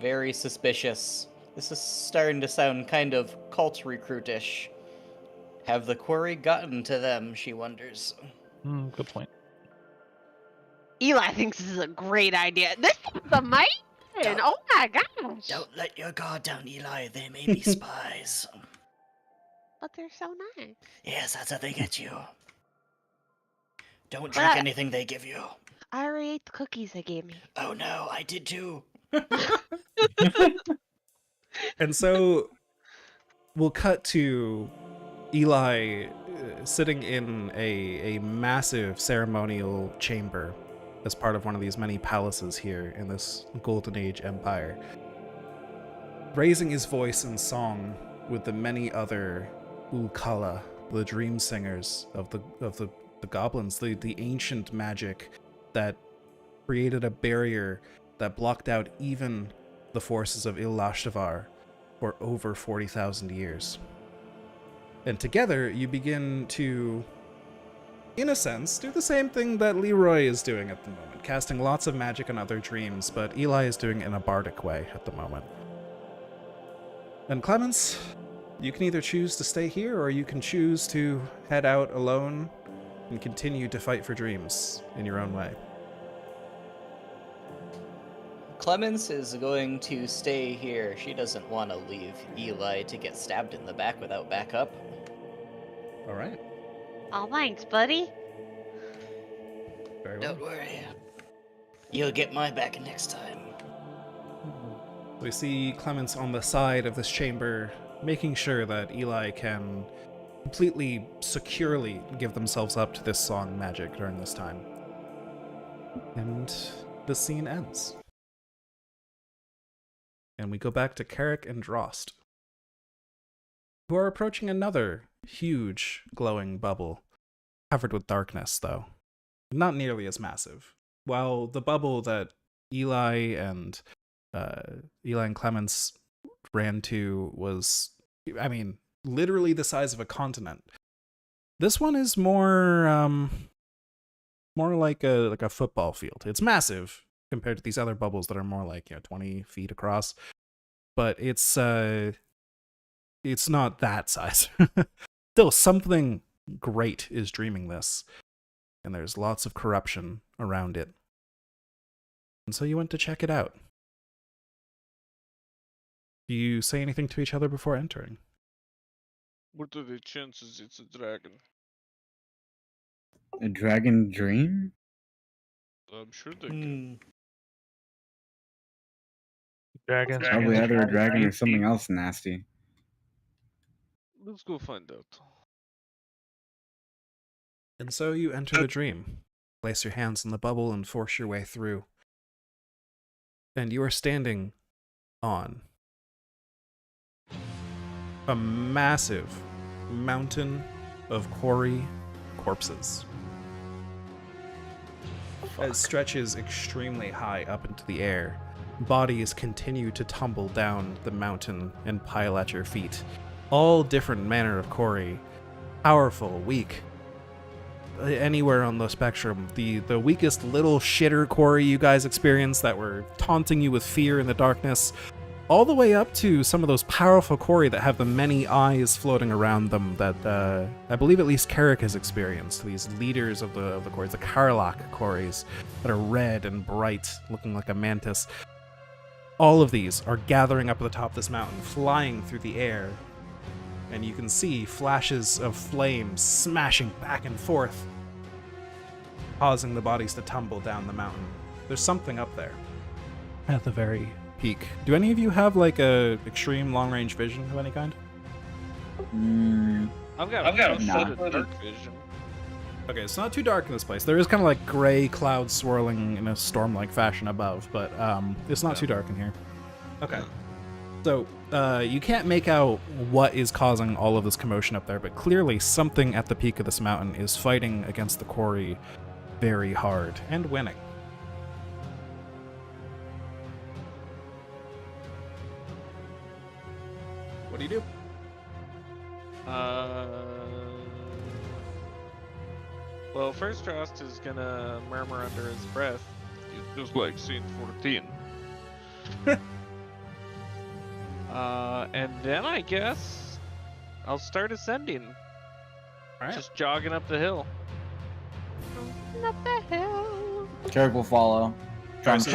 very suspicious. This is starting to sound kind of cult recruitish. Have the quarry gotten to them, she wonders. Good point. Eli thinks this is a great idea. This is amazing. Oh my gosh. Don't let your guard down, Eli. They may be spies. But they're so nice. Yes, that's how they get you. Don't But drink anything they give you. I already ate the cookies they gave me. Oh no, I did too. And so we'll cut to Eli sitting in a massive ceremonial chamber as part of one of these many palaces here in this Golden Age empire, raising his voice in song with the many other Ulkala, the dream singers of the goblins, the ancient magic that created a barrier that blocked out even the forces of Il-Lashtavar for over 40,000 years. And together, you begin to, in a sense, do the same thing that Leroy is doing at the moment, casting lots of magic on other dreams, but Eli is doing it in a bardic way at the moment. And Clemens, you can either choose to stay here, or you can choose to head out alone and continue to fight for dreams in your own way. Clemens is going to stay here. She doesn't want to leave Eli to get stabbed in the back without backup. All right. Oh, thanks, buddy. Very well. Don't worry. You'll get my back next time. We see Clemens on the side of this chamber, making sure that Eli can completely securely give themselves up to this song magic during this time. And the scene ends. And we go back to Carrick and Drost, who are approaching another huge glowing bubble, covered with darkness, though. Not nearly as massive. While the bubble that Eli and Clemens ran to was, I mean, literally the size of a continent. This one is more like a football field. It's massive compared to these other bubbles that are more like 20 feet across, but it's not that size. Still, something great is dreaming this, and there's lots of corruption around it. And so you went to check it out. Do you say anything to each other before entering? What are the chances it's a dragon? A dragon dream? I'm sure they Hmm. can. Dragons. Probably either a dragon or dream. something else nasty. Let's go find out. And so you enter the dream. Place your hands in the bubble and force your way through. And you are standing on a massive mountain of quarry corpses. It stretches extremely high up into the air. Bodies continue to tumble down the mountain and pile at your feet. All different manner of quarry. Powerful, weak. Anywhere on the spectrum. The weakest little shitter quarry you guys experienced that were taunting you with fear in the darkness, all the way up to some of those powerful quarry that have the many eyes floating around them that I believe at least Carrick has experienced. These leaders of the quarries, the Karlach quarries, that are red and bright, looking like a mantis. All of these are gathering up at the top of this mountain, flying through the air, and you can see flashes of flame smashing back and forth, causing the bodies to tumble down the mountain. There's something up there at the very peak. Do any of you have like a extreme long-range vision of any kind? I've got a nah. dark vision. Okay, it's not too dark in this place. There is kind of like gray clouds swirling in a storm-like fashion above, but it's not too dark in here. Okay. So, you can't make out what is causing all of this commotion up there, but clearly something at the peak of this mountain is fighting against the quarry very hard and winning. What do you do? Well, first Drost is gonna murmur under his breath. It's just like scene 14. And then I guess I'll start ascending. Alright. Just jogging up the hill. Up the hill. Carrick will follow. Drost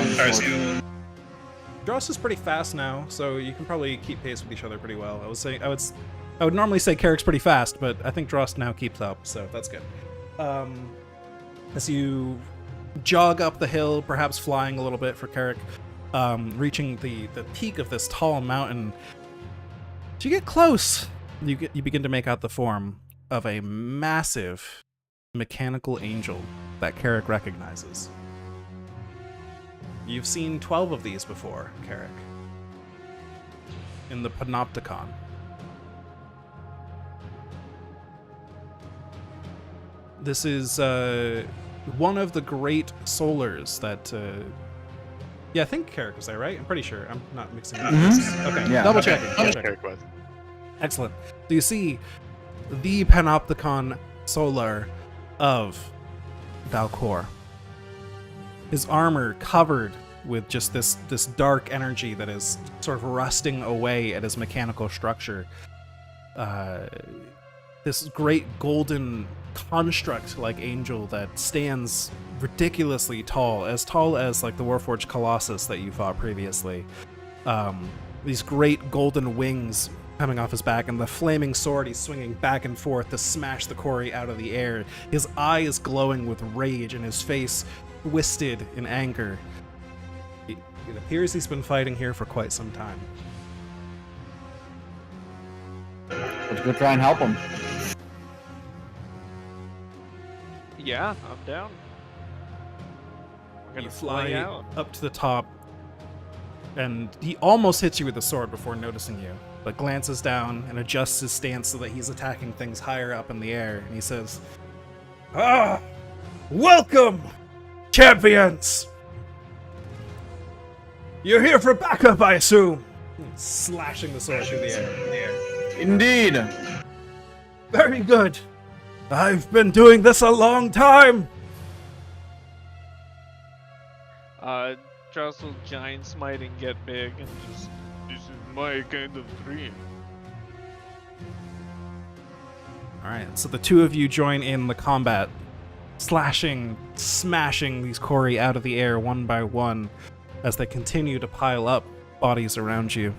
is pretty fast now, so you can probably keep pace with each other pretty well. I would normally say Carrick's pretty fast, but I think Drost now keeps up, so that's good. As you jog up the hill, perhaps flying a little bit for Carrick, reaching the peak of this tall mountain, as you get close, you begin to make out the form of a massive mechanical angel that Carrick recognizes. You've seen 12 of these before, Carrick, in the Panopticon. This is one of the great solars that... yeah, I think Carrick was there, right? I'm pretty sure. I'm not mixing up. Okay, Yeah. double checking. Carrick was. Excellent. So you see the Panopticon solar of Valcor. His armor covered with just this dark energy that is sort of rusting away at his mechanical structure. This great golden construct-like angel that stands ridiculously tall as like the Warforged Colossus that you fought previously. These great golden wings coming off his back, and the flaming sword he's swinging back and forth to smash the quarry out of the air. His eye is glowing with rage, and his face twisted in anger. It appears he's been fighting here for quite some time. Let's go try and help him. Yeah, I'm down. We're gonna You fly out. up to the top, and he almost hits you with the sword before noticing you, but glances down and adjusts his stance so that he's attacking things higher up in the air, and he says, "Ah, welcome, champions! You're here for backup, I assume?" Slashing the sword through the air. Indeed. Very good. I've been doing this a long time. Drost will giant smite and get big and just, this is my kind of dream. Alright, so the two of you join in the combat, slashing, smashing these Kori out of the air one by one as they continue to pile up bodies around you.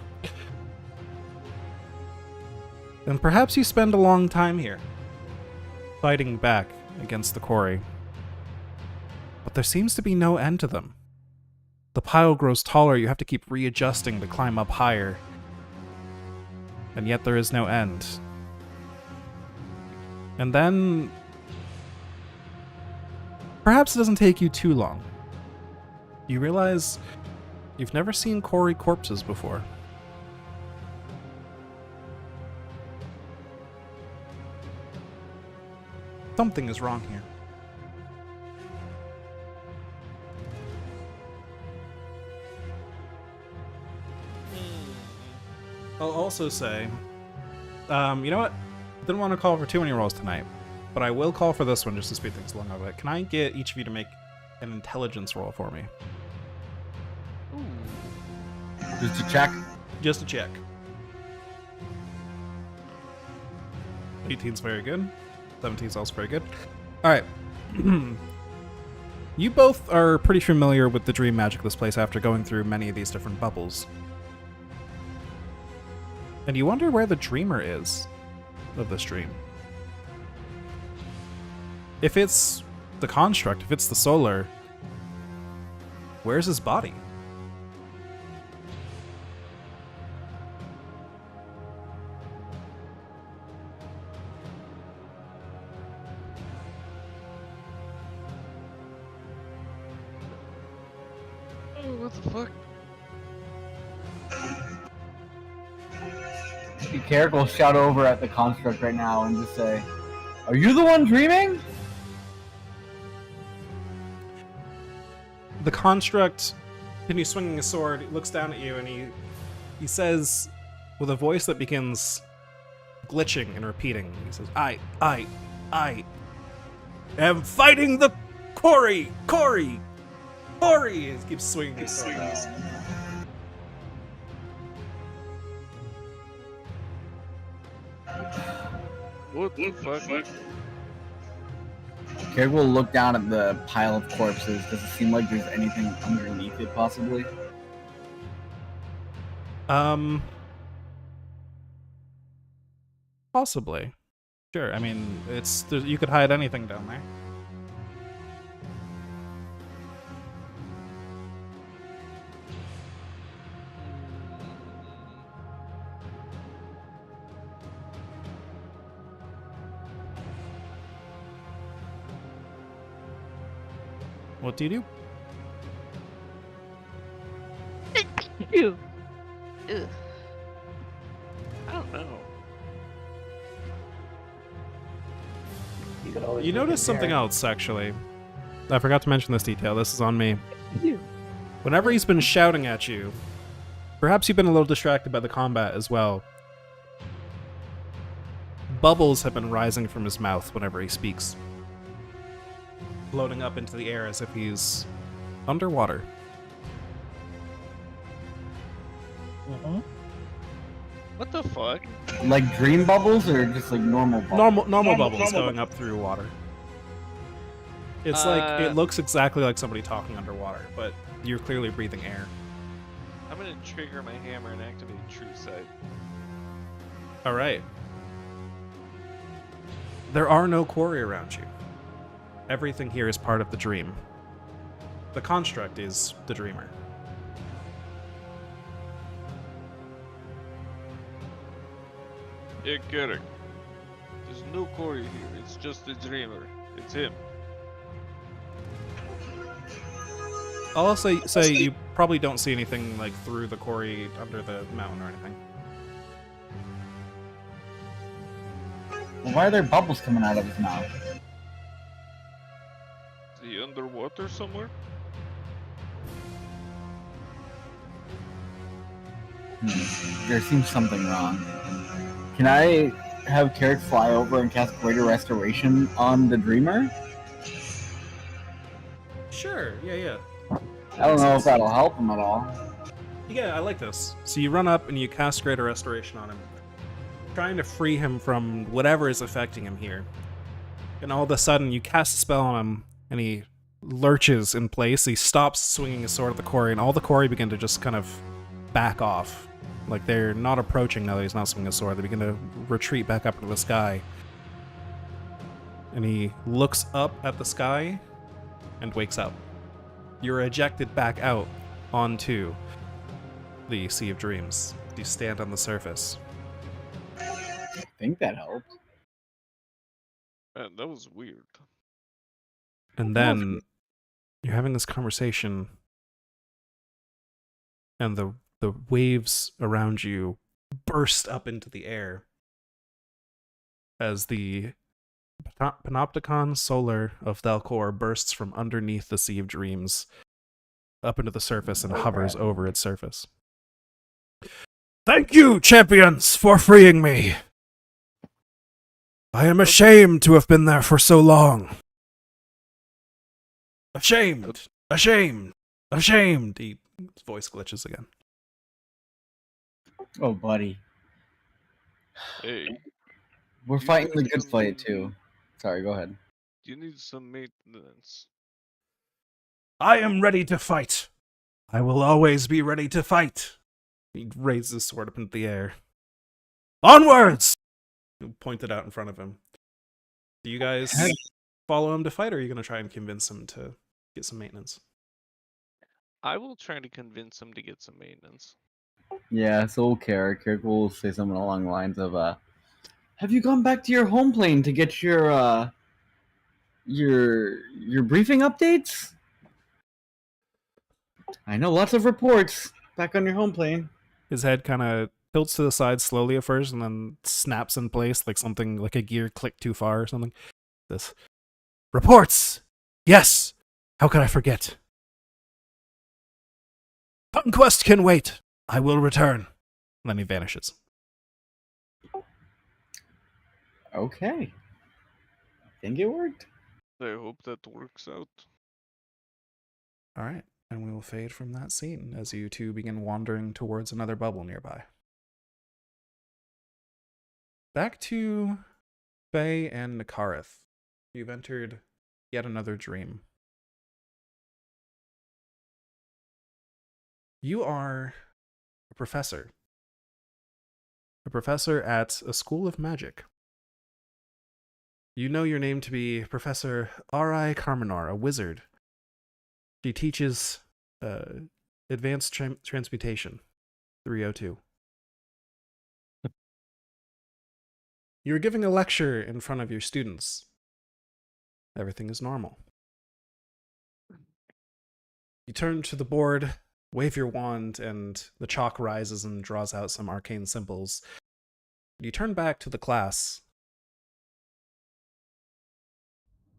And perhaps you spend a long time here, fighting back against the quarry. But there seems to be no end to them. The pile grows taller, you have to keep readjusting to climb up higher. And yet there is no end. And then... perhaps it doesn't take you too long. You realize you've never seen quarry corpses before. Something is wrong here. I'll also say, you know what? Didn't want to call for too many rolls tonight, but I will call for this one just to speed things along a bit. Can I get each of you to make an intelligence roll for me? Just to check. Just to check. 18's very good. 17's also very good. Alright. You both are pretty familiar with the dream magic of this place after going through many of these different bubbles. And you wonder where the dreamer is of this dream. If it's the construct, if it's the solar, where's his body? What the fuck? Carrick will shout over at the construct right now and just say, "Are you the one dreaming?" The construct continues swinging his sword, he looks down at you, and he says, with a voice that begins glitching and repeating, he says, I am fighting the quarry! He keeps swinging his sword. What the fuck? Carrick will look down at the pile of corpses. Does it seem like there's anything underneath it, possibly? Possibly. Sure, I mean, you could hide anything down there. What do you do? Ew. Ugh. I don't know. You notice something else, actually. I forgot to mention this detail. This is on me. Whenever he's been shouting at you, perhaps you've been a little distracted by the combat as well. Bubbles have been rising from his mouth whenever he speaks, floating up into the air as if he's underwater. What the fuck? Like dream bubbles or just like normal bubbles? Normal bubbles going up through water. It's like, it looks exactly like somebody talking underwater, but you're clearly breathing air. I'm gonna trigger my hammer and activate True Sight. Alright. There are no quarry around you. Everything here is part of the dream. The construct is the dreamer. Yeah, Carrick. There's no quarry here. It's just the dreamer. It's him. I'll also say you probably don't see anything like through the quarry under the mountain or anything. Well, why are there bubbles coming out of his mouth? Is he underwater somewhere? There seems something wrong. Can I have Carrick fly over and cast Greater Restoration on the Dreamer? Sure, yeah. I don't know if that'll help him at all. Yeah, I like this. So you run up and you cast Greater Restoration on him, trying to free him from whatever is affecting him here. And all of a sudden, you cast a spell on him, and he lurches in place. He stops swinging his sword at the quarry, and all the quarry begin to just kind of back off. Like, they're not approaching now that he's not swinging a sword. They begin to retreat back up into the sky. And he looks up at the sky and wakes up. You're ejected back out onto the Sea of Dreams. You stand on the surface. I think that helped. Man, that was weird. And then you're having this conversation, and the waves around you burst up into the air as the Panopticon Solar of Thalcor bursts from underneath the Sea of Dreams up into the surface and hovers over its surface. Thank you, champions, for freeing me. I am ashamed to have been there for so long. Ashamed. Ashamed. Ashamed. His voice glitches again. Oh, buddy. Hey, We're You fighting the need good some- fight, too. Sorry, go ahead. you need some maintenance. I am ready to fight. I will always be ready to fight. He raises his sword up into the air. Onwards! He pointed out in front of him. Do you guys follow him to fight, or are you going to try and convince him to get some maintenance? I will try to convince him to get some maintenance. Yeah, so will Carrick. Carrick will say something along the lines of, have you gone back to your home plane to get your briefing updates? I know lots of reports back on your home plane. His head kind of tilts to the side slowly at first and then snaps in place like something, like a gear clicked too far or something. This. Reports! Yes! How could I forget? Conquest can wait! I will return. And then he vanishes. Okay. I think it worked. I hope that works out. Alright, and we will fade from that scene as you two begin wandering towards another bubble nearby. Back to Faye and Nakareth. You've entered yet another dream. You are a professor. A professor at a school of magic. You know your name to be Professor R.I. Carmenor, a wizard. She teaches advanced transmutation, 302. You're giving a lecture in front of your students. Everything is normal. You turn to the board, wave your wand, and the chalk rises and draws out some arcane symbols. You turn back to the class,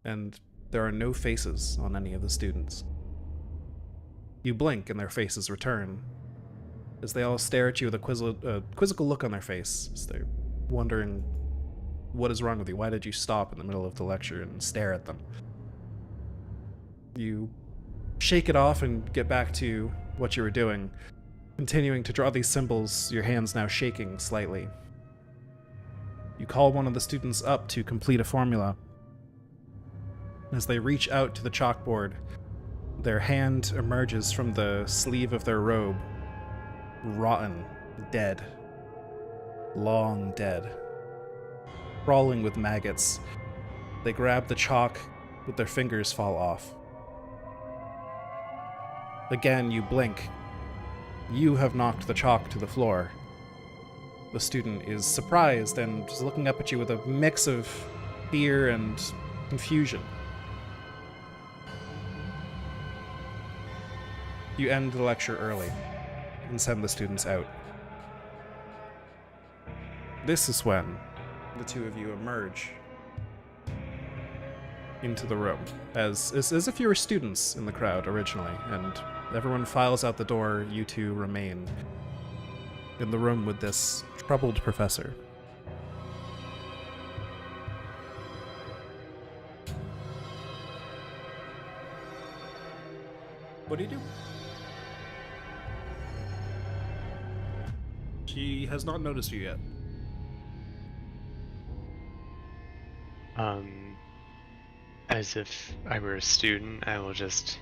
and there are no faces on any of the students. You blink, and their faces return, as they all stare at you with a quizzical look on their face, as they're wondering, what is wrong with you? Why did you stop in the middle of the lecture and stare at them? You shake it off and get back to what you were doing, continuing to draw these symbols, your hands now shaking slightly. You call one of the students up to complete a formula. As they reach out to the chalkboard, their hand emerges from the sleeve of their robe, rotten, dead, long dead, crawling with maggots. They grab the chalk, but their fingers fall off. Again, you blink. You have knocked the chalk to the floor. The student is surprised and is looking up at you with a mix of fear and confusion. You end the lecture early and send the students out. This is when the two of you emerge into the room, as if you were students in the crowd originally, and everyone files out the door. You two remain in the room with this troubled professor. What do you do? She has not noticed you yet. As if I were a student, I will just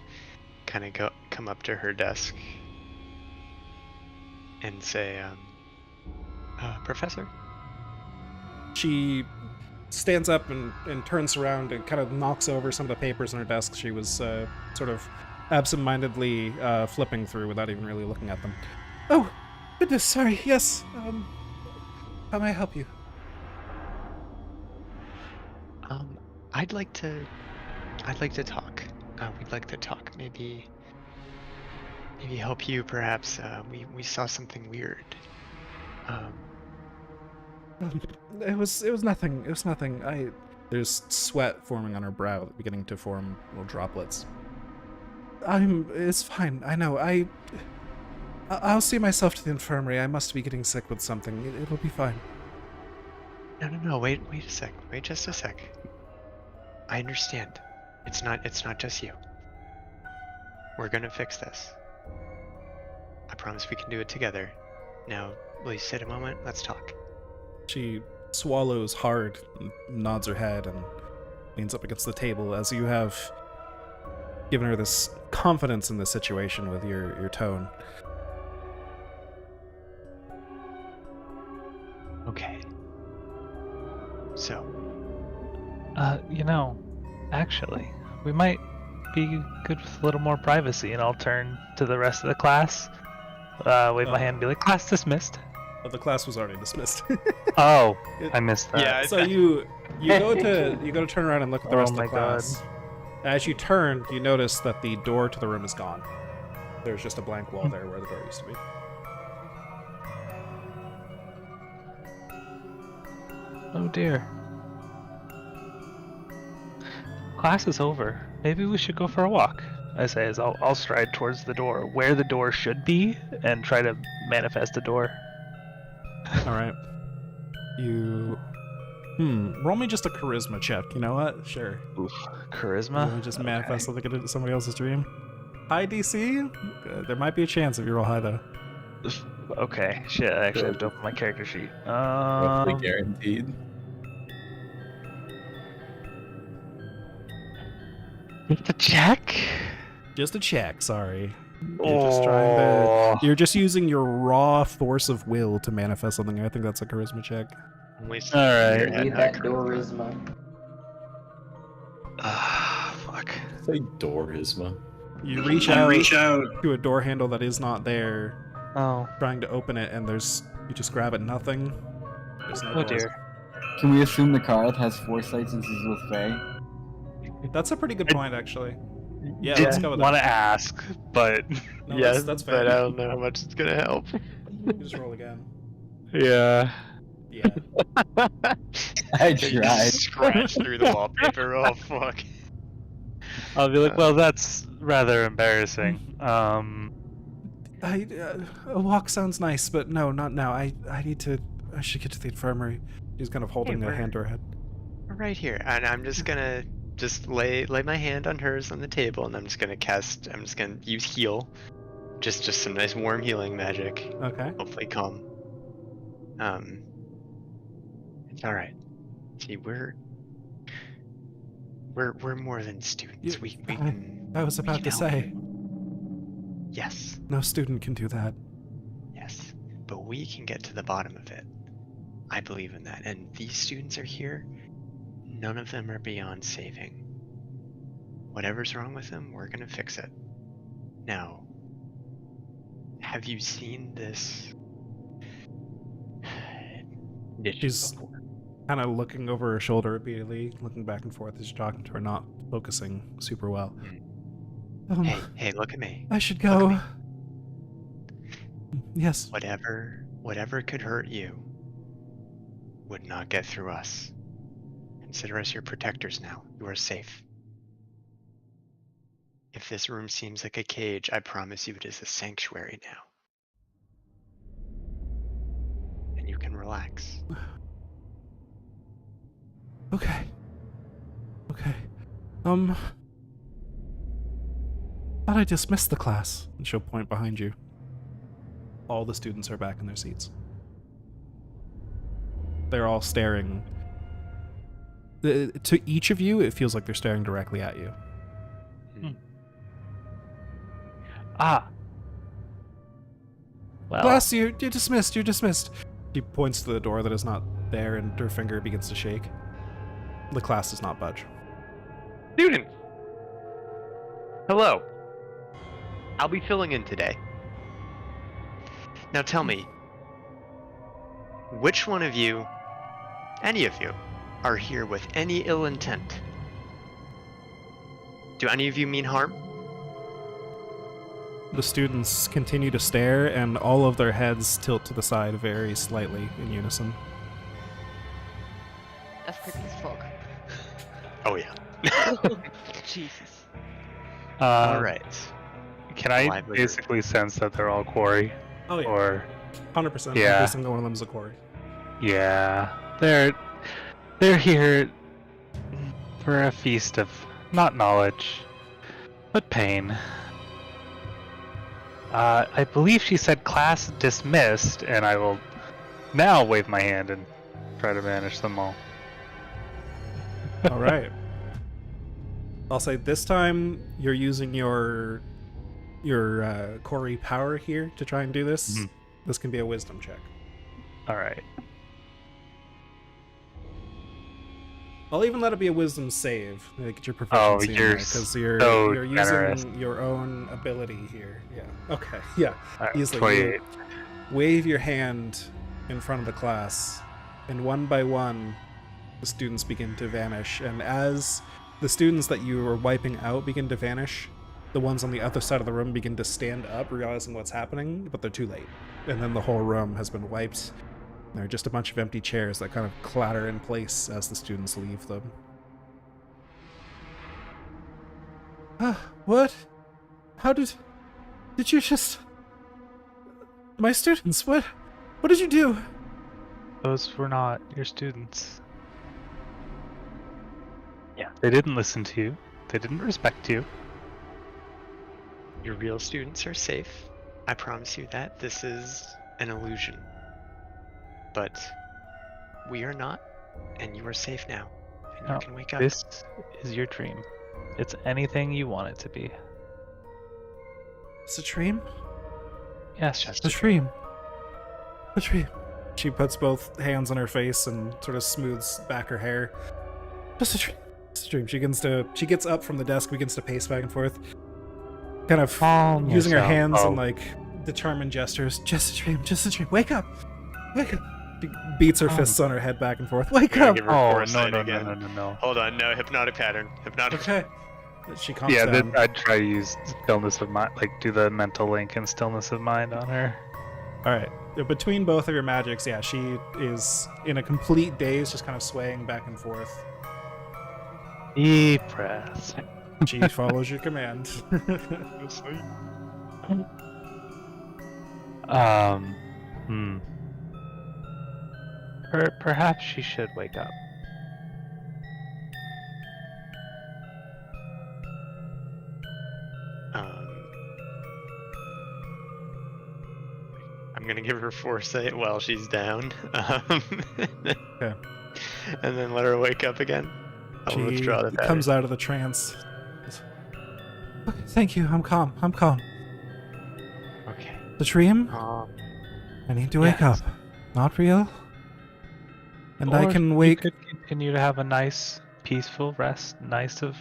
kind of come up to her desk and say, Professor? She stands up and turns around and kind of knocks over some of the papers on her desk. She was sort of absentmindedly flipping through without even really looking at them. Oh, goodness, sorry. Yes. How may I help you? I'd like to talk. We'd like to talk. Maybe help you. Perhaps we saw something weird. It was nothing. It was nothing. There's sweat forming on her brow, beginning to form little droplets. It's fine. I know. I'll see myself to the infirmary. I must be getting sick with something. It'll be fine. No. Wait a sec. Wait just a sec. I understand. It's not just you. We're gonna fix this. I promise we can do it together. Now, will you sit a moment? Let's talk. She swallows hard, and nods her head, and leans up against the table as you have given her this confidence in the situation with your tone. Okay. So, actually, we might be good with a little more privacy, and I'll turn to the rest of the class, wave my hand and be like, class dismissed. But the class was already dismissed. Oh, I missed that. Yeah, So you go to turn around and look at the rest of the class. As you turn, you notice that the door to the room is gone. There's just a blank wall there where the door used to be. Oh dear. Class is over. Maybe we should go for a walk. I say as I'll stride towards the door, where the door should be, and try to manifest a door. All right. You. Roll me just a charisma check. You know what? Sure. Oof. Charisma? You just manifest something into somebody else's dream. High DC? There might be a chance if you roll high, though. Okay. Shit, I actually have to open my character sheet. Roughly guaranteed. Just a check? Just a check, sorry. You're just using your raw force of will to manifest something. I think that's a charisma check. Alright. Need that Dorisma. Fuck. Say Dorisma. You reach out to a door handle that is not there, Oh. trying to open it, and you just grab it, nothing. There's no Oh doors. dear. Can we assume the Karth has foresight since he's with Faye? That's a pretty good point, actually. Yeah, let's go with want that. to ask, but No, yes, that's fair. but I don't know how much it's gonna help. You just roll again. yeah. Yeah. I You tried. just scratch through the wallpaper. Oh fuck. I'll be like, well, that's rather embarrassing. A walk sounds nice, but no, not now. I should get to the infirmary. She's kind of holding a hand to her head. We're right here, and I'm just gonna lay my hand on hers on the table, and I'm just gonna use heal, just some nice warm healing magic. Okay. Hopefully calm. It's all right. See, we're more than students. We can. I was we about can to help say, you. Yes. no student can do that. Yes, but we can get to the bottom of it. I believe in that. And these students are here. None of them are beyond saving. Whatever's wrong with them, we're gonna fix it. Now, have you seen this? She's before? kind of looking over her shoulder repeatedly, looking back and forth as you're talking to her, not focusing super well. Hey, look at me. I should Look at go. me. Yes. Whatever could hurt you would not get through us. Consider us your protectors now. You are safe. If this room seems like a cage, I promise you it is a sanctuary now. And you can relax. Okay. Thought I dismissed the class. And she'll point behind you. All the students are back in their seats. They're all staring. To each of you, it feels like they're staring directly at you. Ah. Well. Class, you're dismissed. She points to the door that is not there, and her finger begins to shake. The class does not budge. Student! Hello. I'll be filling in today. Now tell me, which one of you, any of you, are here with any ill intent? Do any of you mean harm? The students continue to stare, and all of their heads tilt to the side very slightly in unison. That's creepy as fuck. Oh yeah. Jesus. All right. Can I Livelihood. basically sense that they're all quarry? Oh yeah, Or 100%. yeah. Every single one of them is a quarry. yeah, they're here for a feast of not knowledge, but pain. I believe she said class dismissed, and I will now wave my hand and try to banish them all. All right. I'll say this time you're using your Corey power here to try and do this. Mhm. This can be a wisdom check. All right. I'll even let it be a wisdom save. Get your proficiency in you're there, because you're so you're generous. using your own ability here. Yeah. Okay. Yeah. Easily. 28. Wave your hand in front of the class, and one by one, the students begin to vanish. And as the students that you were wiping out begin to vanish, the ones on the other side of the room begin to stand up, realizing what's happening, but they're too late. And then the whole room has been wiped. There are just a bunch of empty chairs that kind of clatter in place as the students leave them. What? How did you just... My students, what did you do? Those were not your students. Yeah, they didn't listen to you. They didn't respect you. Your real students are safe. I promise you that. This is an illusion. But we are not, and you are safe now. And No, you can wake up. This is your dream. It's anything you want it to be. It's a dream? Yes, Just A dream. A dream. She puts both hands on her face and sort of smooths back her hair. Just a dream. Just a dream. She gets up from the desk, begins to pace back and forth. Kind of Calm using her yourself. hands Oh. and like determined gestures. Just a dream, just a dream. Wake up! Wake up! She beats her fists on her head back and forth. Wake Gotta up! give her Oh, foresight no, again. no. Hold on, no, hypnotic pattern. Hypnotic. Okay. She calms Yeah, down. I'd try to use stillness of mind, like do the mental link and stillness of mind on her. Alright. Between both of your magics, yeah, she is in a complete daze, just kind of swaying back and forth. Deep breath. She follows your command. Hmm. Perhaps she should wake up. I'm gonna give her foresight while she's down. Okay. And then let her wake up again. I'll She withdraw the pattern. comes out of the trance. Thank you, I'm calm. Okay. The dream? Um, I need to wake yes. up. Not real? And I Or can you wake... could continue to have a nice, peaceful night of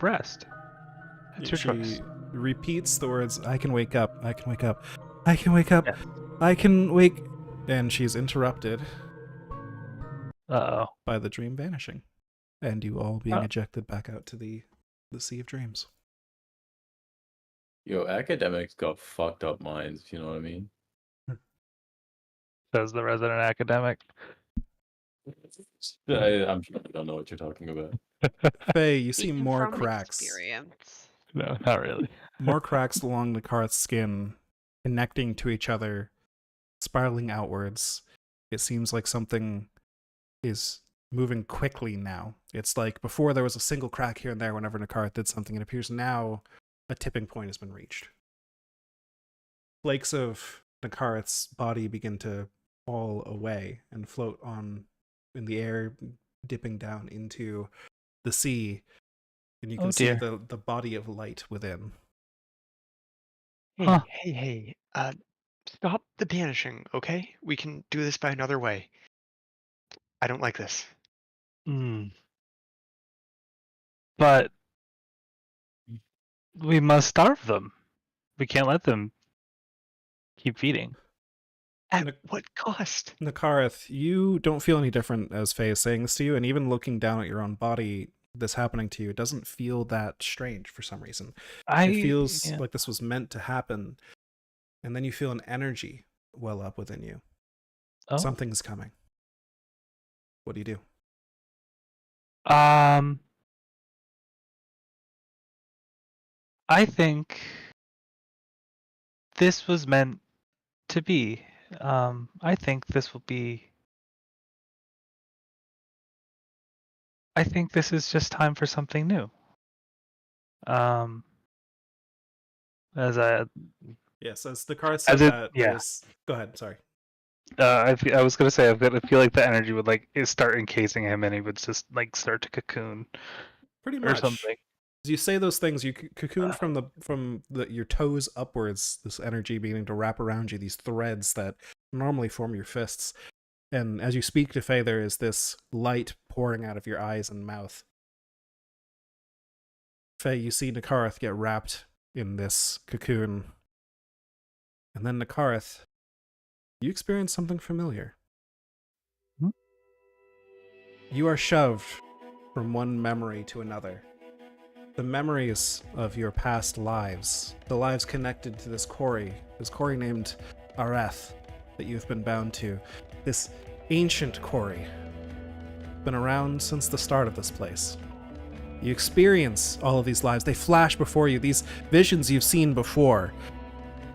rest. It's your She choice. repeats the words, I can wake up, I can wake up, I can wake up, Yes. I can wake... And she's interrupted Uh-oh. by the dream vanishing. And you all being Oh. ejected back out to the Sea of Dreams. Yo, academics got fucked up minds, if you know what I mean? Says the resident academic. I'm sure you don't know what you're talking about. Faye, you see Speaking more from cracks. Experience. No, not really. More cracks along the Karth's skin, connecting to each other, spiraling outwards. It seems like something is moving quickly now. It's like before there was a single crack here and there whenever Nakarth did something. It appears now a tipping point has been reached. Flakes of Nakarth's body begin to fall away and float on in the air, dipping down into the sea. And you can see dear. the body of light within. Hey, Huh. hey. Stop the banishing, okay? We can do this by another way. I don't like this. Hmm. But we must starve them. We can't let them keep feeding. At Nic- what cost? Nakareth, you don't feel any different as Faye is saying this to you, and even looking down at your own body, this happening to you, it doesn't feel that strange for some reason. It feels like this was meant to happen, and then you feel an energy well up within you. Oh. Something's coming. What do you do? I think this was meant to be. I think this will be. I think this is just time for something new. As I Yes, as the card as said it, that, yeah. this. Go ahead. Sorry. I was gonna say I feel like the energy would like start encasing him, and he would just like start to cocoon Pretty or much. something. As you say those things, you cocoon from your toes upwards. This energy beginning to wrap around you. These threads that normally form your fists. And as you speak to Faye, there is this light pouring out of your eyes and mouth. Faye, you see Nakareth get wrapped in this cocoon. And then Nakareth, you experience something familiar. Hmm? You are shoved from one memory to another. The memories of your past lives, the lives connected to this quarry named Areth that you've been bound to, this ancient quarry, been around since the start of this place. You experience all of these lives. They flash before you, these visions you've seen before.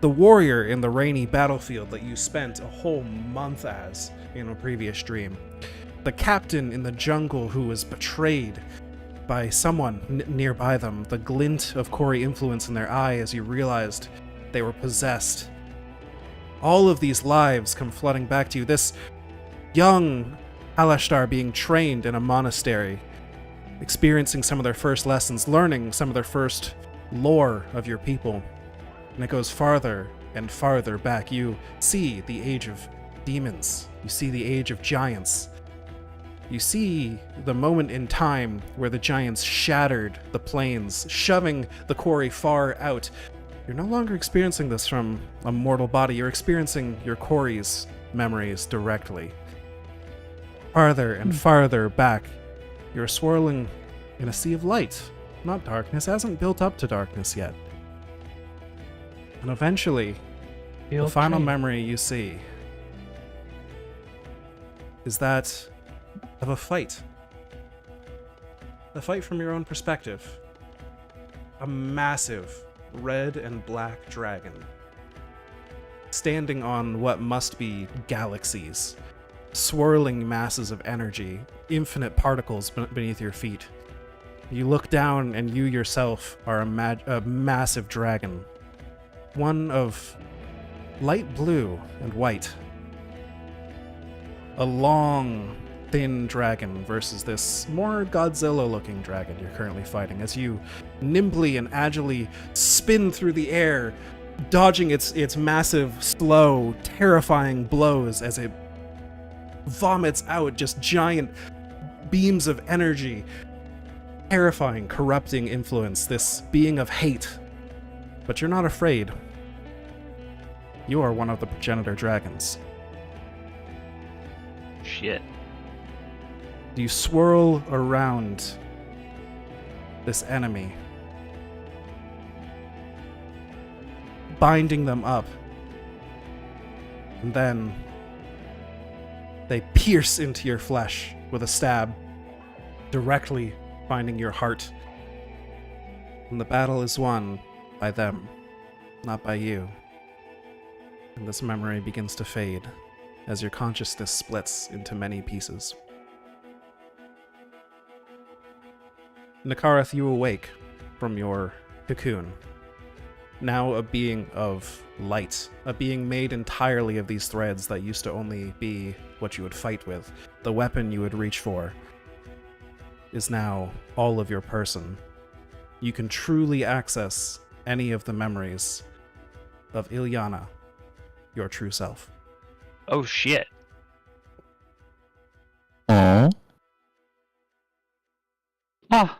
The warrior in the rainy battlefield that you spent a whole month as in a previous dream. The captain in the jungle who was betrayed by someone nearby them. The glint of Kori influence in their eye as you realized they were possessed. All of these lives come flooding back to you. This young Alashtar being trained in a monastery, experiencing some of their first lessons, learning some of their first lore of your people. And it goes farther and farther back. You see the age of demons. You see the age of giants. You see the moment in time where the giants shattered the plains, shoving the quarry far out. You're no longer experiencing this from a mortal body. You're experiencing your quarry's memories directly. Farther and farther back, you're swirling in a sea of light. Not darkness. It hasn't built up to darkness yet. And eventually, the final memory you see is that of a fight. A fight from your own perspective. A massive red and black dragon standing on what must be galaxies, swirling masses of energy, infinite particles beneath your feet. You look down and you yourself are a massive dragon. One of light blue and white. A long, thin dragon versus this more Godzilla-looking dragon you're currently fighting as you nimbly and agilely spin through the air, dodging its massive, slow, terrifying blows as it vomits out just giant beams of energy, terrifying, corrupting influence, this being of hate. But you're not afraid. You are one of the progenitor dragons. Shit. You swirl around this enemy, binding them up, and then they pierce into your flesh with a stab, directly finding your heart. And the battle is won by them, not by you. And this memory begins to fade as your consciousness splits into many pieces. Nakareth, you awake from your cocoon. Now a being of light, a being made entirely of these threads that used to only be what you would fight with. The weapon you would reach for is now all of your person. You can truly access any of the memories of Ilyana, your true self. Oh shit. Aww. Ah.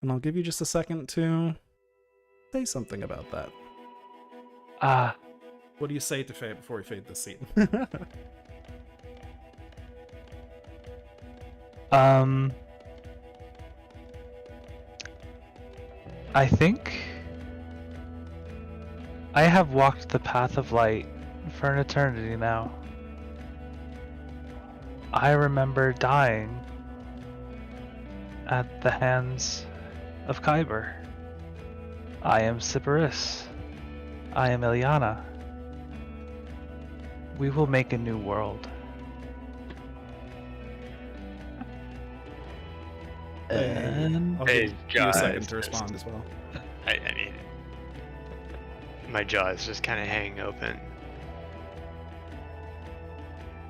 And I'll give you just a second to say something about that. What do you say to Faye before we fade this scene? I think I have walked the path of light for an eternity now. I remember dying at the hands of Kyber. I am Sybaris. I am Ilyana. We will make a new world. And I'll Hey, give you a second guys, to respond as well. I mean, my jaw is just kind of hanging open.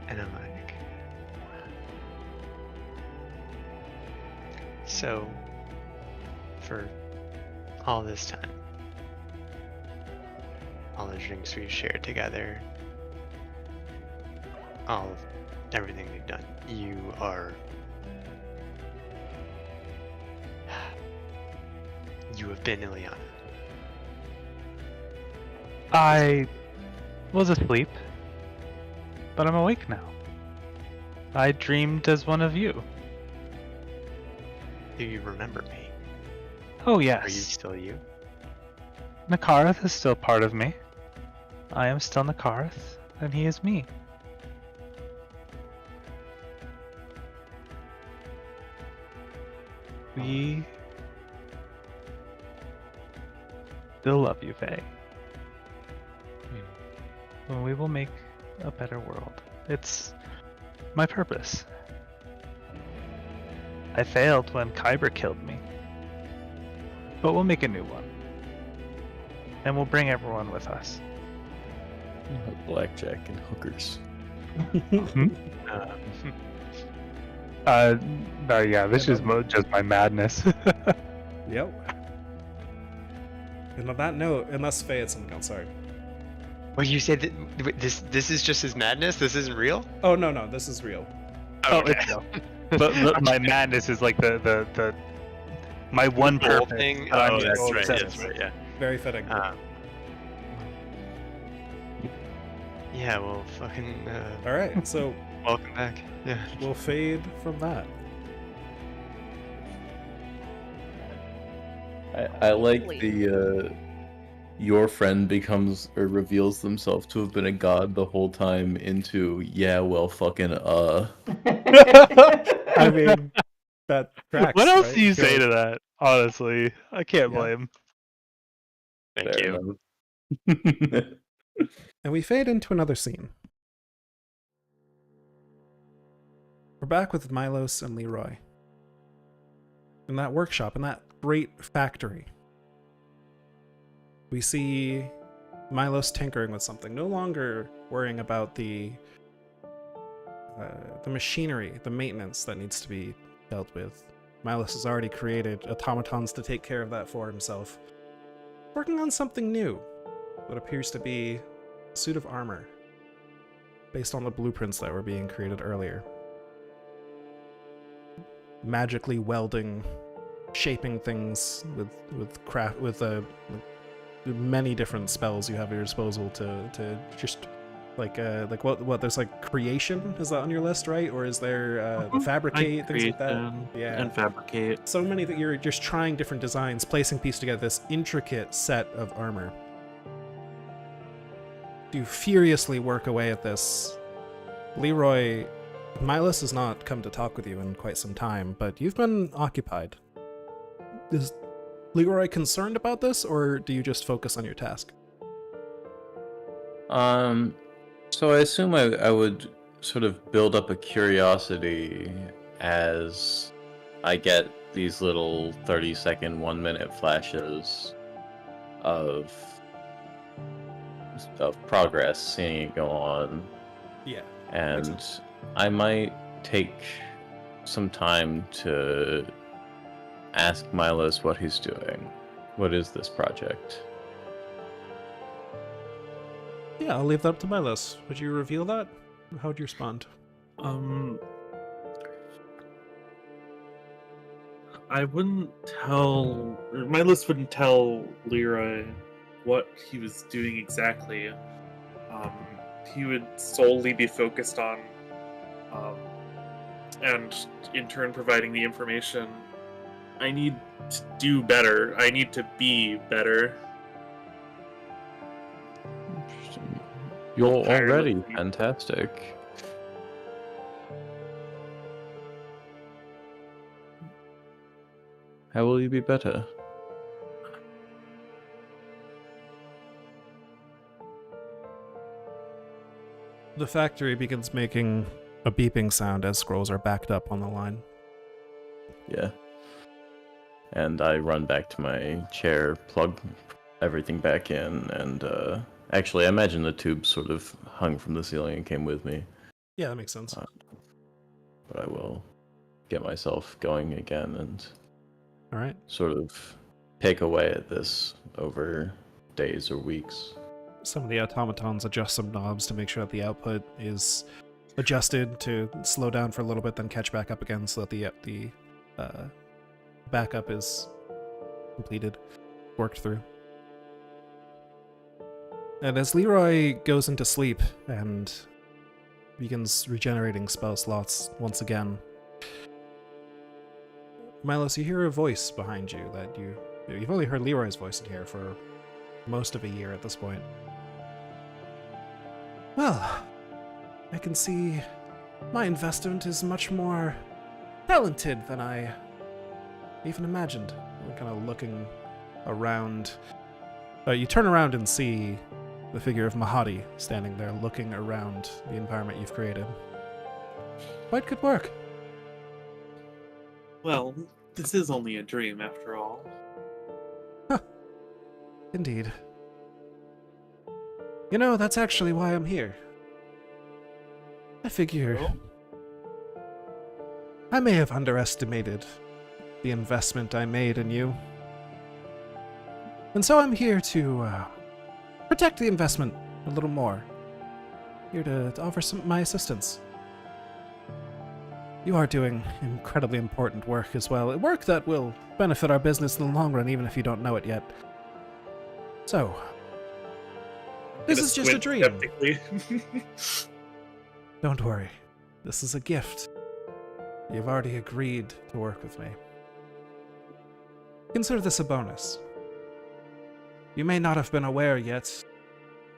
And I'm like, so, for all this time, all the drinks we've shared together, everything we've done, you have been Ilyana. I was asleep, but I'm awake now. I dreamed as one of you. Do you remember me? Oh Are you yes. still you? Nakarath is still part of me. I am still Nakarath, and he is me. We still love you, Faye. And we will make a better world. It's my purpose. I failed when Kyber killed me. But we'll make a new one. And we'll bring everyone with us. Blackjack and hookers. Yeah, this is just my madness. Yep. And on that note, unless Faye had something else, sorry. Well, you said that this is just his madness. This isn't real. Oh no, this is real. Oh, it's real. But my madness is like the my one The whole purpose. thing. that I'm Oh, that's so right. obsessed That's with. right. Yeah. Very fitting. Yeah. Well, fucking. All right, so Welcome back. Yeah. we'll fade from that. I like Holy. the your friend becomes or reveals themselves to have been a god the whole time into fucking I mean, that tracks. What else right? do you feel say like- to that? Honestly, I can't Yeah. blame. Thank Fair you. enough. And we fade into another scene. We're back with Milos and Leroy. In that workshop, in that great factory. We see Milos tinkering with something, no longer worrying about the machinery, the maintenance that needs to be dealt with. Milos has already created automatons to take care of that for himself. Working on something new, what appears to be a suit of armor, based on the blueprints that were being created earlier. Magically welding, shaping things with many different spells you have at your disposal to just like what there's like creation, is that on your list, right? Or is there the fabricate, things like that? Yeah. And fabricate. So many that you're just trying different designs, placing piece together this intricate set of armor. You furiously work away at this. Leroy, Milos has not come to talk with you in quite some time, but you've been occupied. Is Leroy concerned about this, or do you just focus on your task? So I assume I would sort of build up a curiosity as I get these little 30-second, 1-minute flashes of progress, seeing it go on. Yeah. And I might take some time to ask Milos what he's doing. What is this project? Yeah, I'll leave that up to Milos. Would you reveal that? How would you respond? I wouldn't tell, or my list wouldn't tell Leroy what he was doing exactly. He would solely be focused on, and in turn providing the information. I need to do better. I need to be better. Interesting. You're already Tirelessly. fantastic. How will you be better? The factory begins making a beeping sound as scrolls are backed up on the line. Yeah. And I run back to my chair, plug everything back in, and actually, I imagine the tube sort of hung from the ceiling and came with me. Yeah, that makes sense. But I will get myself going again and All right. sort of pick away at this over days or weeks. Some of the automatons adjust some knobs to make sure that the output is adjusted to slow down for a little bit, then catch back up again so that the backup is completed, worked through. And as Leroy goes into sleep and begins regenerating spell slots once again, Milos, you hear a voice behind you that you've only heard Leroy's voice in here for most of a year at this point. Well, I can see my investment is much more talented than I even imagined. I'm kind of looking around. You turn around and see the figure of Mahadi standing there looking around the environment you've created. Quite good work. Well, this is only a dream after all. Indeed. You know, that's actually why I'm here. I figure I may have underestimated the investment I made in you. And so I'm here to protect the investment a little more. Here to offer my assistance. You are doing incredibly important work as well. Work that will benefit our business in the long run, even if you don't know it yet. So, this is just a dream. Don't worry. This is a gift. You've already agreed to work with me. Consider this a bonus. You may not have been aware yet,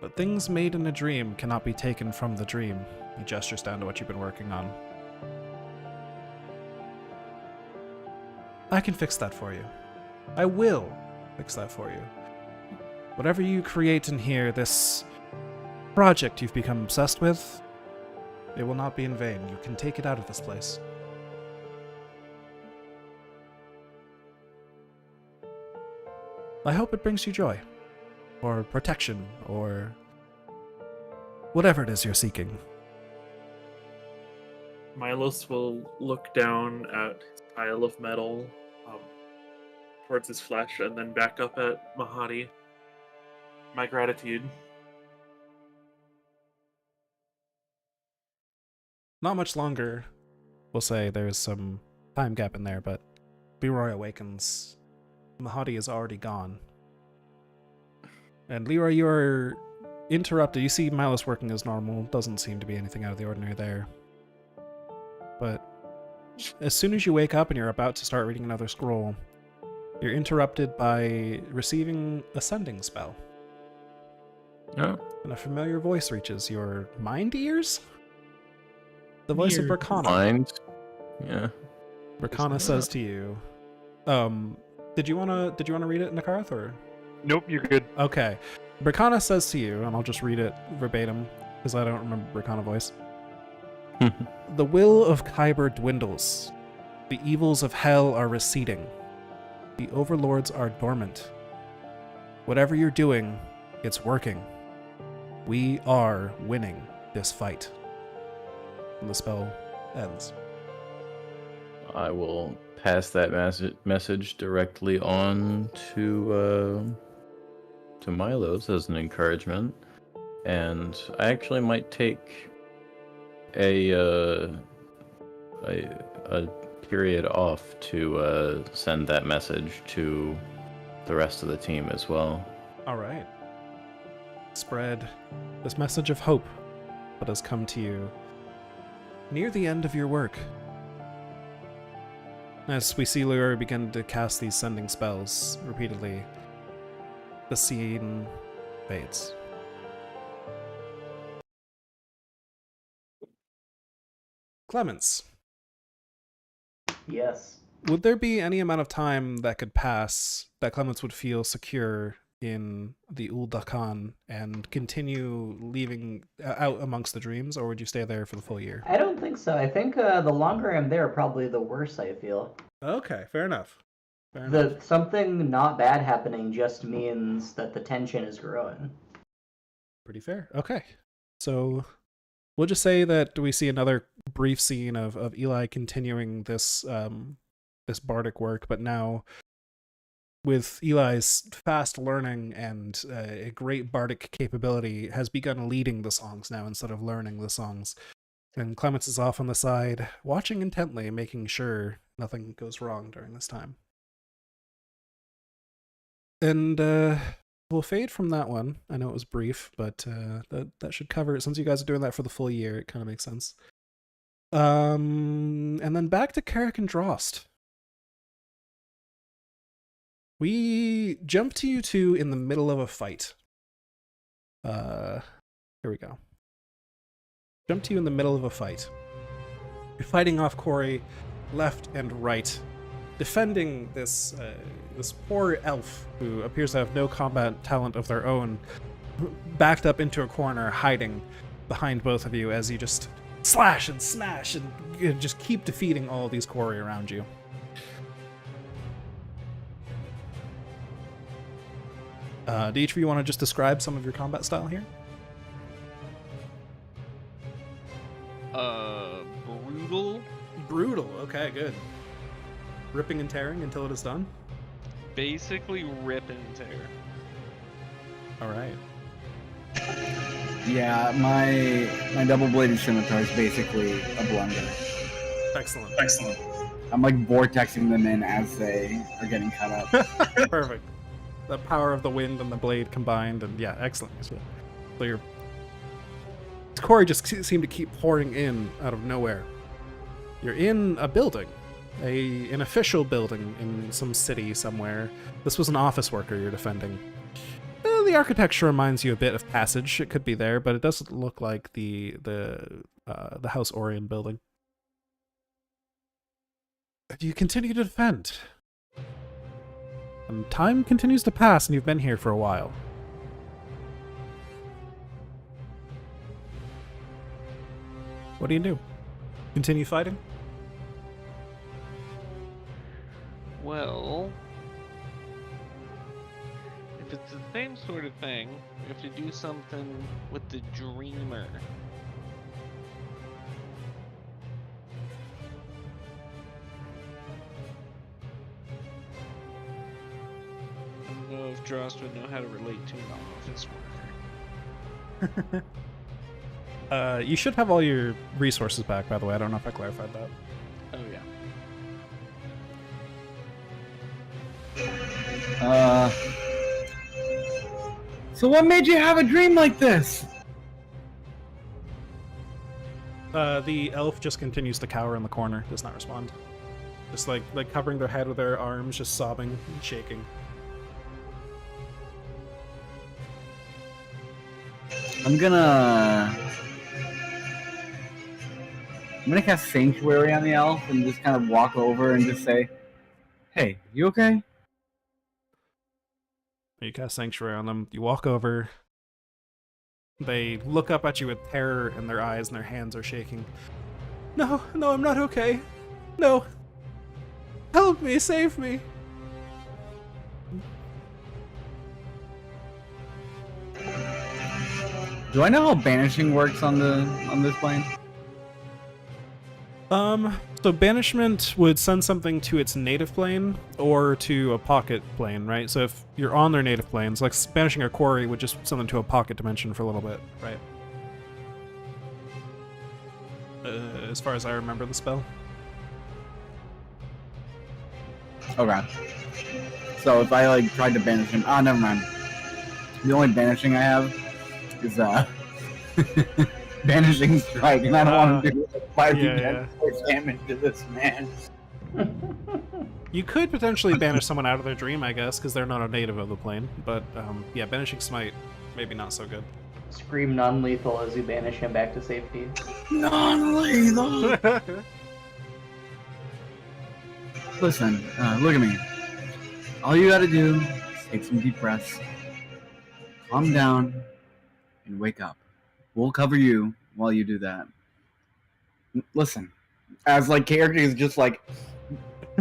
but things made in a dream cannot be taken from the dream. He gestures down to what you've been working on. I can fix that for you. I will fix that for you. Whatever you create in here, this project you've become obsessed with, it will not be in vain. You can take it out of this place. I hope it brings you joy, or protection, or whatever it is you're seeking. Milos will look down at his pile of metal, towards his flesh, and then back up at Mahadi. My gratitude. Not much longer. We'll say there's some time gap in there, but Leroy awakens. Mahadi is already gone. And Leroy, you're interrupted. You see Milos working as normal. Doesn't seem to be anything out of the ordinary there. But as soon as you wake up and you're about to start reading another scroll, you're interrupted by receiving a sending spell. Oh. And a familiar voice reaches your mind ears? The voice of Bracana. Mind? Yeah. Bracana says to you, did you wanna read it, Nakarth, or? Nope, you're good. Okay. Bracana says to you, and I'll just read it verbatim, because I don't remember Bracana voice. The will of Kyber dwindles. The evils of hell are receding. The overlords are dormant. Whatever you're doing, it's working. We are winning this fight. And the spell ends. I will pass that message directly on to Milos as an encouragement. and I actually might take a period off to send that message to the rest of the team as well. All right. Spread this message of hope that has come to you near the end of your work. As we see Leroy begin to cast these sending spells repeatedly, the scene fades. Clemens, Yes. would there be any amount of time that could pass that Clemens would feel secure in the Uldakan and continue leaving out amongst the dreams, or would you stay there for the full year? I don't think so. I think the longer I'm there, probably the worse I feel. Okay, fair enough. Fair enough. Something not bad happening just means that the tension is growing. Pretty fair. Okay. So we'll just say that we see another brief scene of Eli continuing this this bardic work, but now with Eli's fast learning and a great bardic capability, has begun leading the songs now instead of learning the songs. And Clemens is off on the side, watching intently, making sure nothing goes wrong during this time. And we'll fade from that one. I know it was brief, but that should cover it. Since you guys are doing that for the full year, it kind of makes sense. And then back to Carrick and Drost. We jump to you two in the middle of a fight. Here we go. Jump to you in the middle of a fight. You're fighting off Corey left and right, defending this this poor elf who appears to have no combat talent of their own, backed up into a corner, hiding behind both of you as you just slash and smash and just keep defeating all of these Corey around you. Do each of you want to just describe some of your combat style here? Brutal. Brutal. Okay, good. Ripping and tearing until it is done. Basically rip and tear. All right. Yeah, my double-bladed scimitar is basically a blunder. Excellent. Excellent. I'm like vortexing them in as they are getting cut up. Perfect. The power of the wind and the blade combined, and yeah, excellent. So your Corey just seemed to keep pouring in out of nowhere. You're in a building, an official building in some city somewhere. This was an office worker you're defending. The architecture reminds you a bit of Passage. It could be there, but it doesn't look like the House Orion building. You continue to defend. And time continues to pass, and you've been here for a while. What do you do? Continue fighting? Well, if it's the same sort of thing, we have to do something with the Dreamer. I don't know if Drost would know how to relate to an office worker. You should have all your resources back, by the way. I don't know if I clarified that. Oh yeah. So what made you have a dream like this? The elf just continues to cower in the corner, does not respond. Just like covering their head with their arms, just sobbing and shaking. I'm gonna cast Sanctuary on the elf and just kind of walk over and just say, "Hey, you okay?" You cast Sanctuary on them. You walk over. They look up at you with terror in their eyes and their hands are shaking. No, I'm not okay. No. Help me, save me. Do I know how banishing works on this plane? So banishment would send something to its native plane or to a pocket plane, right? So if you're on their native planes, like banishing a quarry would just send them to a pocket dimension for a little bit, right? As far as I remember the spell. Okay. So if I like tried to banish him, never mind. The only banishing I have is banishing strike, and I don't want to do 5d10 force damage to this man. You could potentially banish someone out of their dream, I guess, because they're not a native of the plane. But yeah, banishing smite, maybe not so good. Scream non-lethal as you banish him back to safety. Non-lethal. Listen, look at me. All you gotta do is take some deep breaths, calm down, and wake up. We'll cover you while you do that. Listen, as like characters just like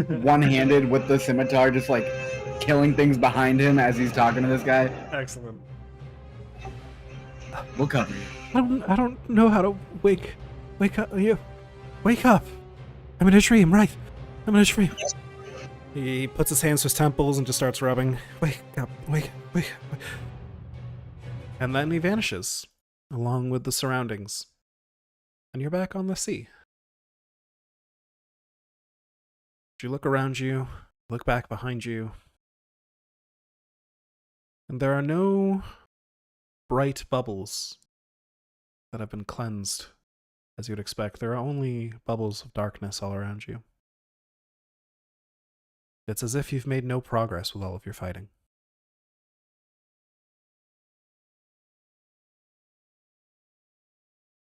one-handed with the scimitar, just like killing things behind him as he's talking to this guy. Excellent. We'll cover you. I don't know how to wake up. You wake up. I'm in a dream, right? I'm in a dream. He puts his hands to his temples and just starts rubbing. Wake up, wake up. And then he vanishes, along with the surroundings. And you're back on the sea. You look around you, look back behind you, and there are no bright bubbles that have been cleansed, as you'd expect. There are only bubbles of darkness all around you. It's as if you've made no progress with all of your fighting.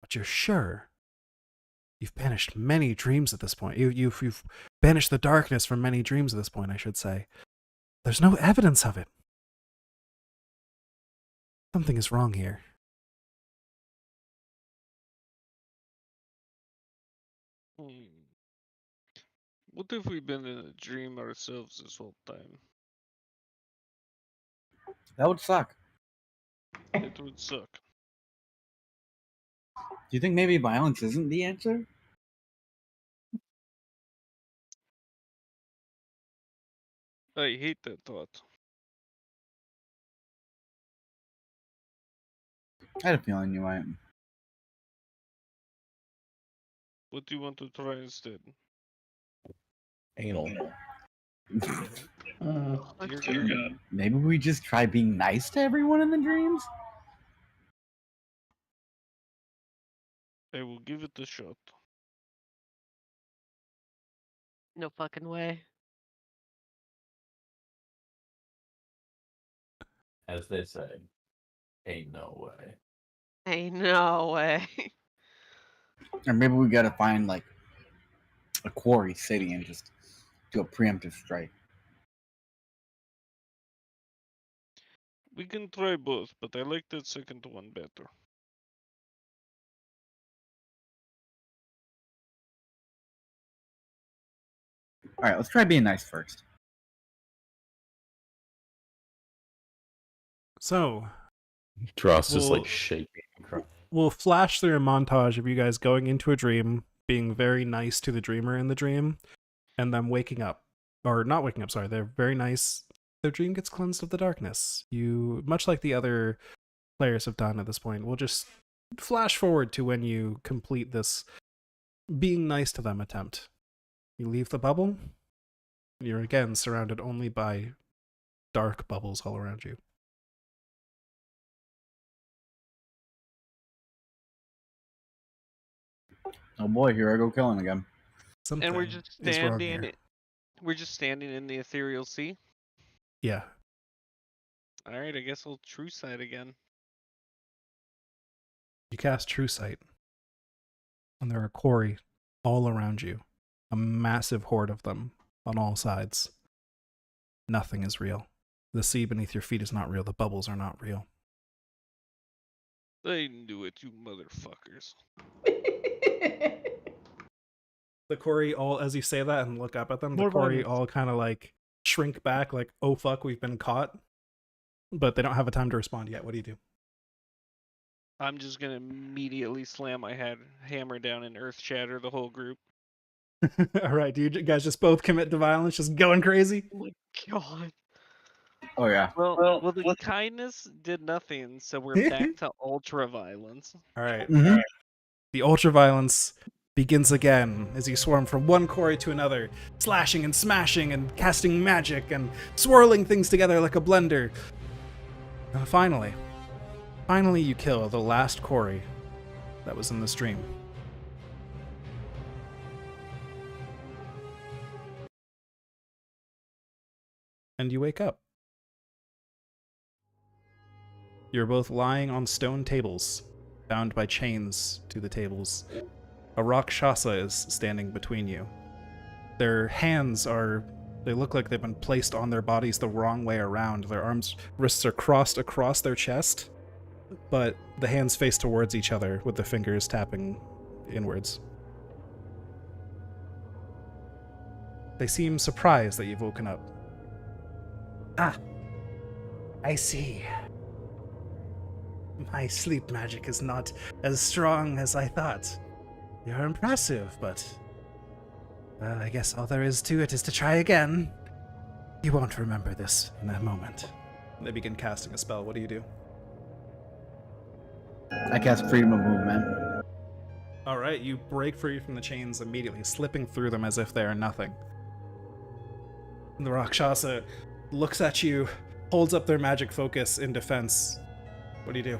But you're sure you've banished many dreams at this point. You've banished the darkness from many dreams at this point, I should say. There's no evidence of it. Something is wrong here. What if we've been in a dream ourselves this whole time? That would suck. It would suck. Do you think maybe violence isn't the answer? I hate that thought. I had a feeling you might. What do you want to try instead? Anal. Dear God. Maybe we just try being nice to everyone in the dreams? I will give it a shot. No fucking way. As they say, ain't no way. Ain't no way. Or maybe we gotta find like a quarry city and just do a preemptive strike. We can try both, but I like that second one better. Alright, let's try being nice first. So, Dross just Well- like shaking and crying. we'll flash through a montage of you guys going into a dream, being very nice to the dreamer in the dream, and them waking up. Or not waking up, sorry, they're very nice. Their dream gets cleansed of the darkness. You, much like the other players have done at this point, we'll just flash forward to when you complete this being nice to them attempt. You leave the bubble, you're again surrounded only by dark bubbles all around you. Oh boy, here I go killing again. Something And we're just is wrong standing. here. We're just standing in the ethereal sea. Yeah. All right, I guess I'll true sight again. You cast True Sight, and there are quarry all around you. A massive horde of them on all sides. Nothing is real. The sea beneath your feet is not real. The bubbles are not real. I knew it, you motherfuckers. The quarry all, as you say that and look up at them, the More quarry violence. all kind of like shrink back, like, oh fuck, we've been caught. But they don't have a time to respond yet. What do you do? I'm just gonna immediately slam my hammer down and earth shatter the whole group. All right, do you guys just both commit to violence, just going crazy? Oh my god. Oh yeah. Well, the kindness did nothing, so we're back to ultra violence. All right. Mm-hmm. The ultra-violence begins again as you swarm from one quarry to another, slashing and smashing and casting magic and swirling things together like a blender. And finally you kill the last quarry that was in the stream. And you wake up. You're both lying on stone tables, bound by chains to the tables. A Rakshasa is standing between you. Their hands they look like they've been placed on their bodies the wrong way around. Their wrists are crossed across their chest, but the hands face towards each other with the fingers tapping inwards. They seem surprised that you've woken up. Ah, I see. My sleep magic is not as strong as I thought. You're impressive, but I guess all there is to it is to try again. You won't remember this in a moment. They begin casting a spell. What do you do? I cast freedom of movement. All right, you break free from the chains immediately, slipping through them as if they are nothing. And the Rakshasa looks at you, holds up their magic focus in defense. What do you do?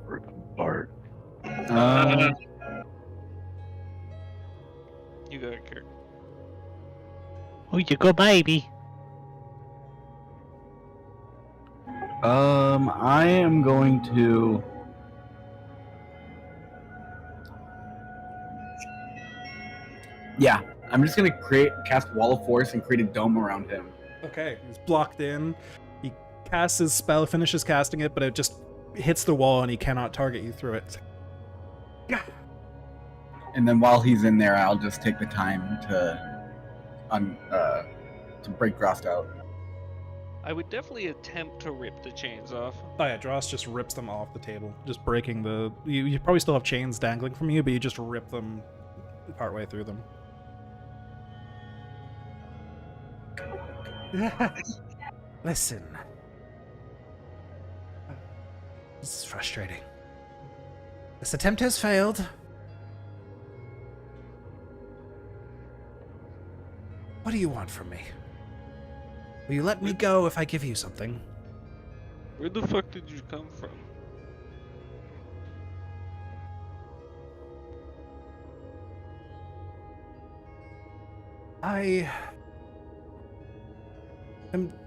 Rip apart. You got it, Kirk. Oh, you go, baby. I am going to. Yeah, I'm just gonna cast Wall of Force and create a dome around him. Okay, he's blocked in. He casts his spell, finishes casting it, but it just hits the wall and he cannot target you through it. And then while he's in there, I'll just take the time to break Drost out. I would definitely attempt to rip the chains off. Oh yeah, Dross just rips them off the table, just breaking the... You probably still have chains dangling from you, but you just rip them partway through them. Listen. This is frustrating. This attempt has failed. What do you want from me? Will you let me go if I give you something? Where the fuck did you come from?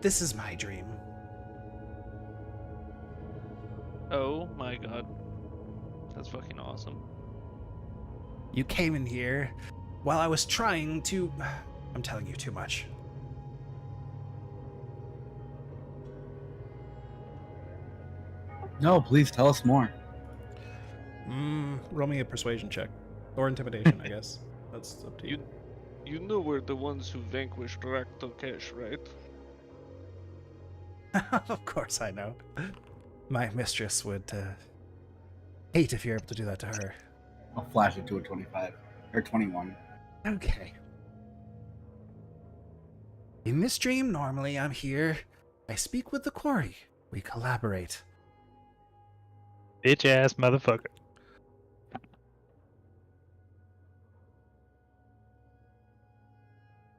This is my dream. Oh my god. That's fucking awesome. You came in here while I was trying to... I'm telling you too much. No, please tell us more. Roll me a persuasion check. Or intimidation, I guess. That's up to you. You know we're the ones who vanquished Raktokesh, right? Of course I know. My mistress would hate if you're able to do that to her. I'll flash it to a 25 or 21. Okay. In this dream, normally I'm here. I speak with the quarry. We collaborate. Bitch ass motherfucker.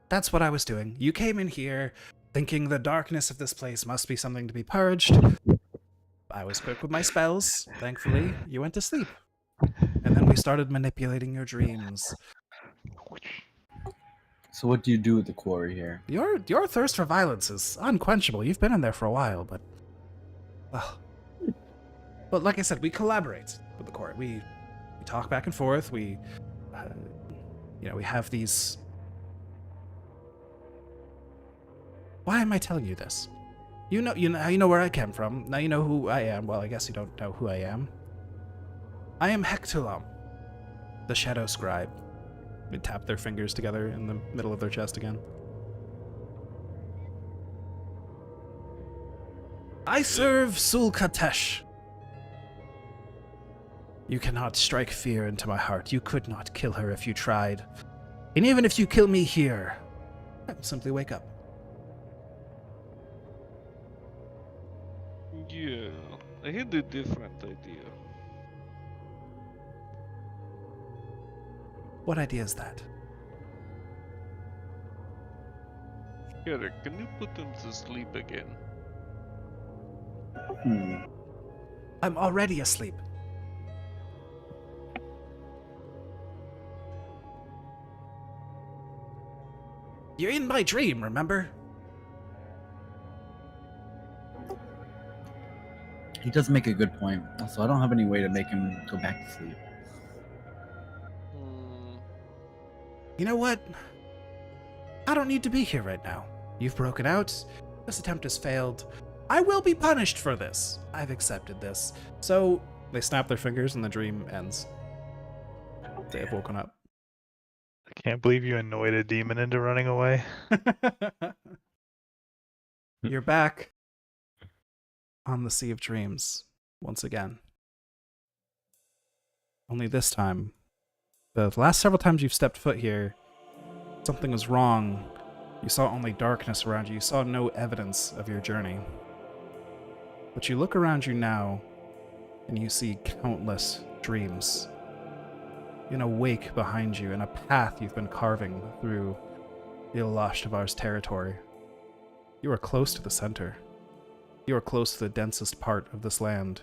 That's what I was doing. You came in here thinking the darkness of this place must be something to be purged. I was quick with my spells. Thankfully, you went to sleep. And then we started manipulating your dreams. So what do you do with the quarry here? Your thirst for violence is unquenchable. You've been in there for a while, but... Well... But like I said, we collaborate with the court. We talk back and forth. We have these... Why am I telling you this? You know where I came from. Now you know who I am. Well, I guess you don't know who I am. I am Hectulam, the Shadow Scribe. They tap their fingers together in the middle of their chest again. I serve Sulkatesh. You cannot strike fear into my heart. You could not kill her if you tried. And even if you kill me here, I will simply wake up. Yeah, I had a different idea. What idea is that? Eric, can you put him to sleep again? I'm already asleep. You're in my dream, remember? He does make a good point. Also, I don't have any way to make him go back to sleep. You know what? I don't need to be here right now. You've broken out. This attempt has failed. I will be punished for this. I've accepted this. So, they snap their fingers and the dream ends. They have woken up. I can't believe you annoyed a demon into running away. You're back on the Sea of Dreams once again. Only this time, the last several times you've stepped foot here, something was wrong. You saw only darkness around you. You saw no evidence of your journey. But you look around you now, and you see countless dreams in a wake behind you, in a path you've been carving through Ilashtavar's territory. You are close to the center. You are close to the densest part of this land.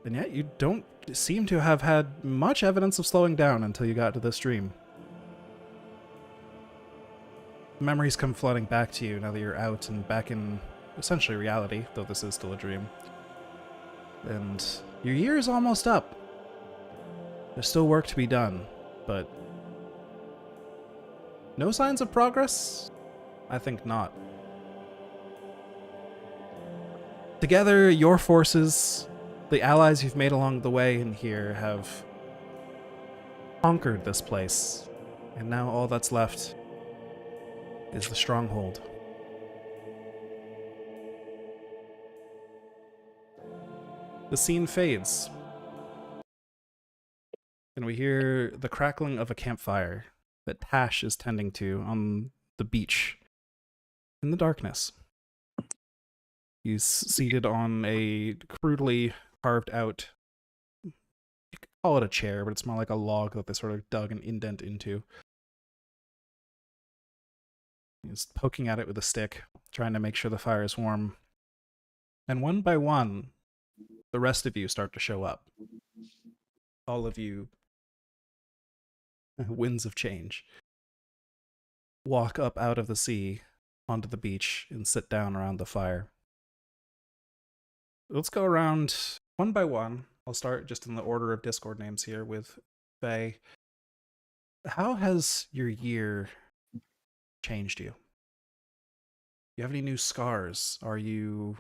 And yet you don't seem to have had much evidence of slowing down until you got to this dream. Memories come flooding back to you now that you're out and back in essentially reality, though this is still a dream. And your year is almost up. There's still work to be done, but no signs of progress? I think not. Together, your forces, the allies you've made along the way in here, have conquered this place, and now all that's left is the stronghold. The scene fades, and we hear the crackling of a campfire that Tash is tending to on the beach in the darkness. He's seated on a crudely carved out, you could call it a chair, but it's more like a log that they sort of dug an indent into. He's poking at it with a stick, trying to make sure the fire is warm. And one by one, the rest of you start to show up. All of you, winds of change, walk up out of the sea onto the beach and sit down around the fire. Let's go around one by one. I'll start just in the order of Discord names here with Faye. How has your year changed you? Do you have any new scars? Are you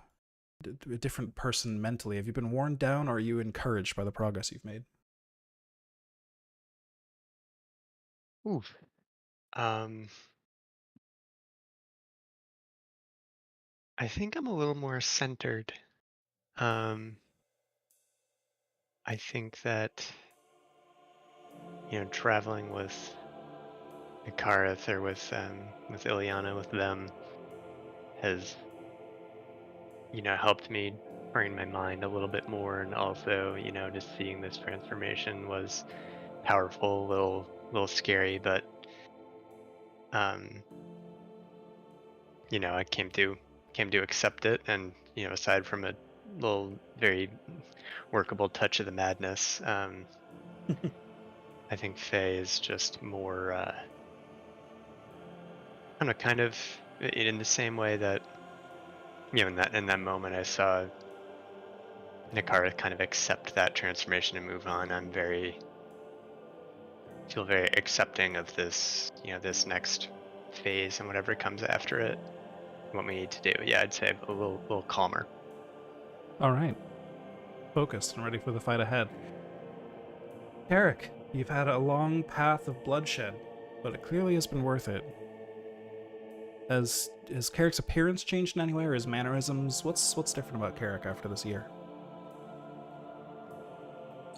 a different person mentally? Have you been worn down, or are you encouraged by the progress you've made? Oof. I think I'm a little more centered. I think that, traveling with Ikarith or with Ileana, with them, has, helped me train my mind a little bit more, and also, just seeing this transformation was powerful, little scary, but I came to accept it, and aside from a little very workable touch of the madness, I think Faye is just more kind of in the same way that in that moment I saw Nakara kind of accept that transformation and move on. Feel very accepting of this, this next phase and whatever comes after it. What we need to do. Yeah, I'd say a little calmer. All right. Focused and ready for the fight ahead. Carrick, you've had a long path of bloodshed, but it clearly has been worth it. Has Carrick's appearance changed in any way, or his mannerisms? What's different about Carrick after this year?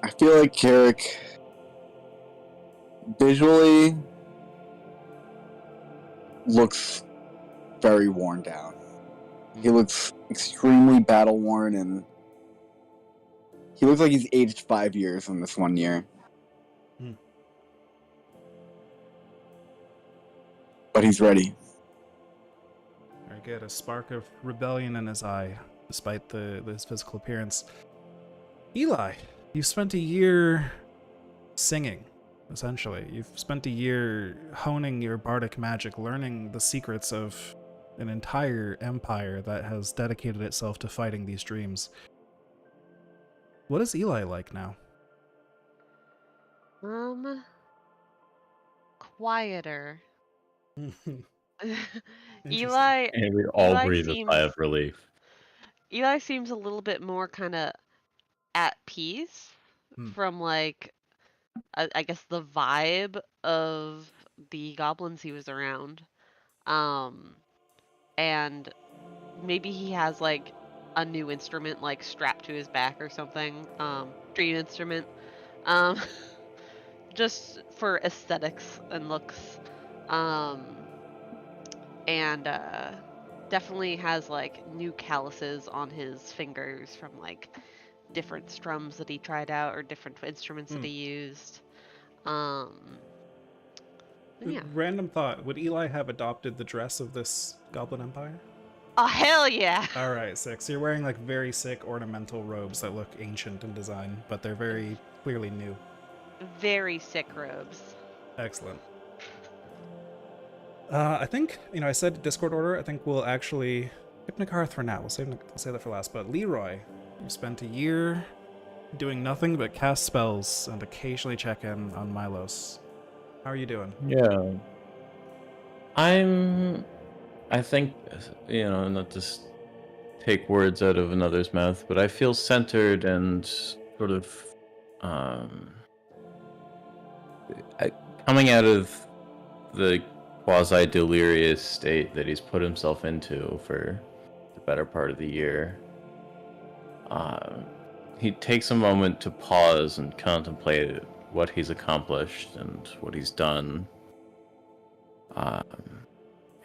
I feel like Carrick visually looks very worn down. He looks extremely battle worn, and he looks like he's aged 5 years in this 1 year. But he's ready. Very good. A spark of rebellion in his eye, despite his physical appearance. Eli, you spent a year singing, essentially. You've spent a year honing your bardic magic, learning the secrets of an entire empire that has dedicated itself to fighting these dreams. What is Eli like now? Quieter. Interesting. Eli And we all Eli breathe a sigh seems of relief. Eli seems a little bit more kind of at peace from like I guess the vibe of the goblins he was around. And maybe he has like a new instrument like strapped to his back or something. Dream instrument. Um just for aesthetics and looks. And definitely has like new calluses on his fingers from like different strums that he tried out or different instruments that he used. Yeah. Random thought: would Eli have adopted the dress of this Goblin Empire? Oh hell yeah! All right, sick. So you're wearing like very sick ornamental robes that look ancient in design, but they're very clearly new. Very sick robes. Excellent. I think, I said Discord order. I think we'll actually skip Nakarth for now. We'll save that for last. But Leroy, you spent a year doing nothing but cast spells and occasionally check in on Milos. How are you doing? Yeah. I think, not to take words out of another's mouth, but I feel centered and sort of coming out of the quasi-delirious state that he's put himself into for the better part of the year. He takes a moment to pause and contemplate what he's accomplished and what he's done.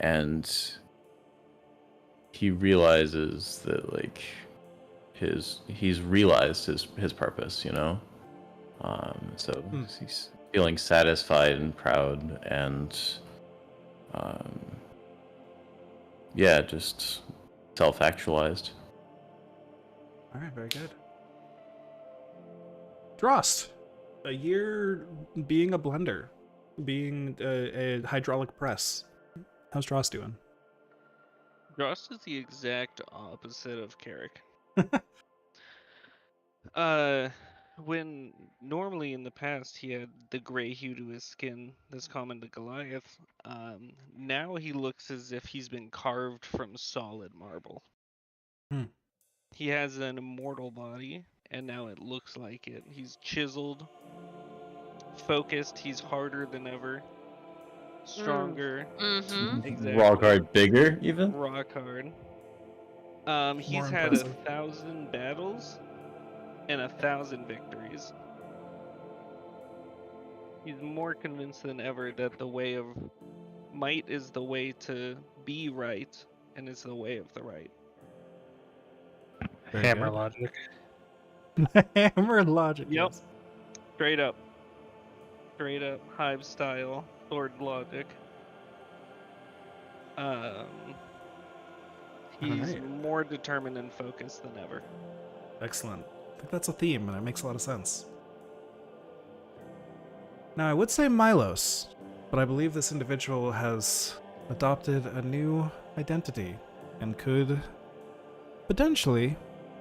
And he realizes that like he's realized his purpose, so he's feeling satisfied and proud and just self-actualized. All right, very good. Drost, a year being a blender, being a hydraulic press. How's Drost doing? Drost is the exact opposite of Carrick. When normally in the past he had the gray hue to his skin that's common to Goliath, now he looks as if he's been carved from solid marble. He has an immortal body, and now it looks like it. He's chiseled, focused, he's harder than ever, stronger. Mm-hmm. Rock hard bigger, even? Rock hard. He's More had impressive. 1,000 battles and 1,000 victories. He's more convinced than ever that the way of might is the way to be right, and it's the way of the right. Very Hammer good. logic. Hammer logic. Yep. Yes. Straight up. Straight up hive style sword logic. He's Alright. more determined and focused than ever. Excellent. I think that's a theme, and it makes a lot of sense. Now, I would say Milos, but I believe this individual has adopted a new identity and could potentially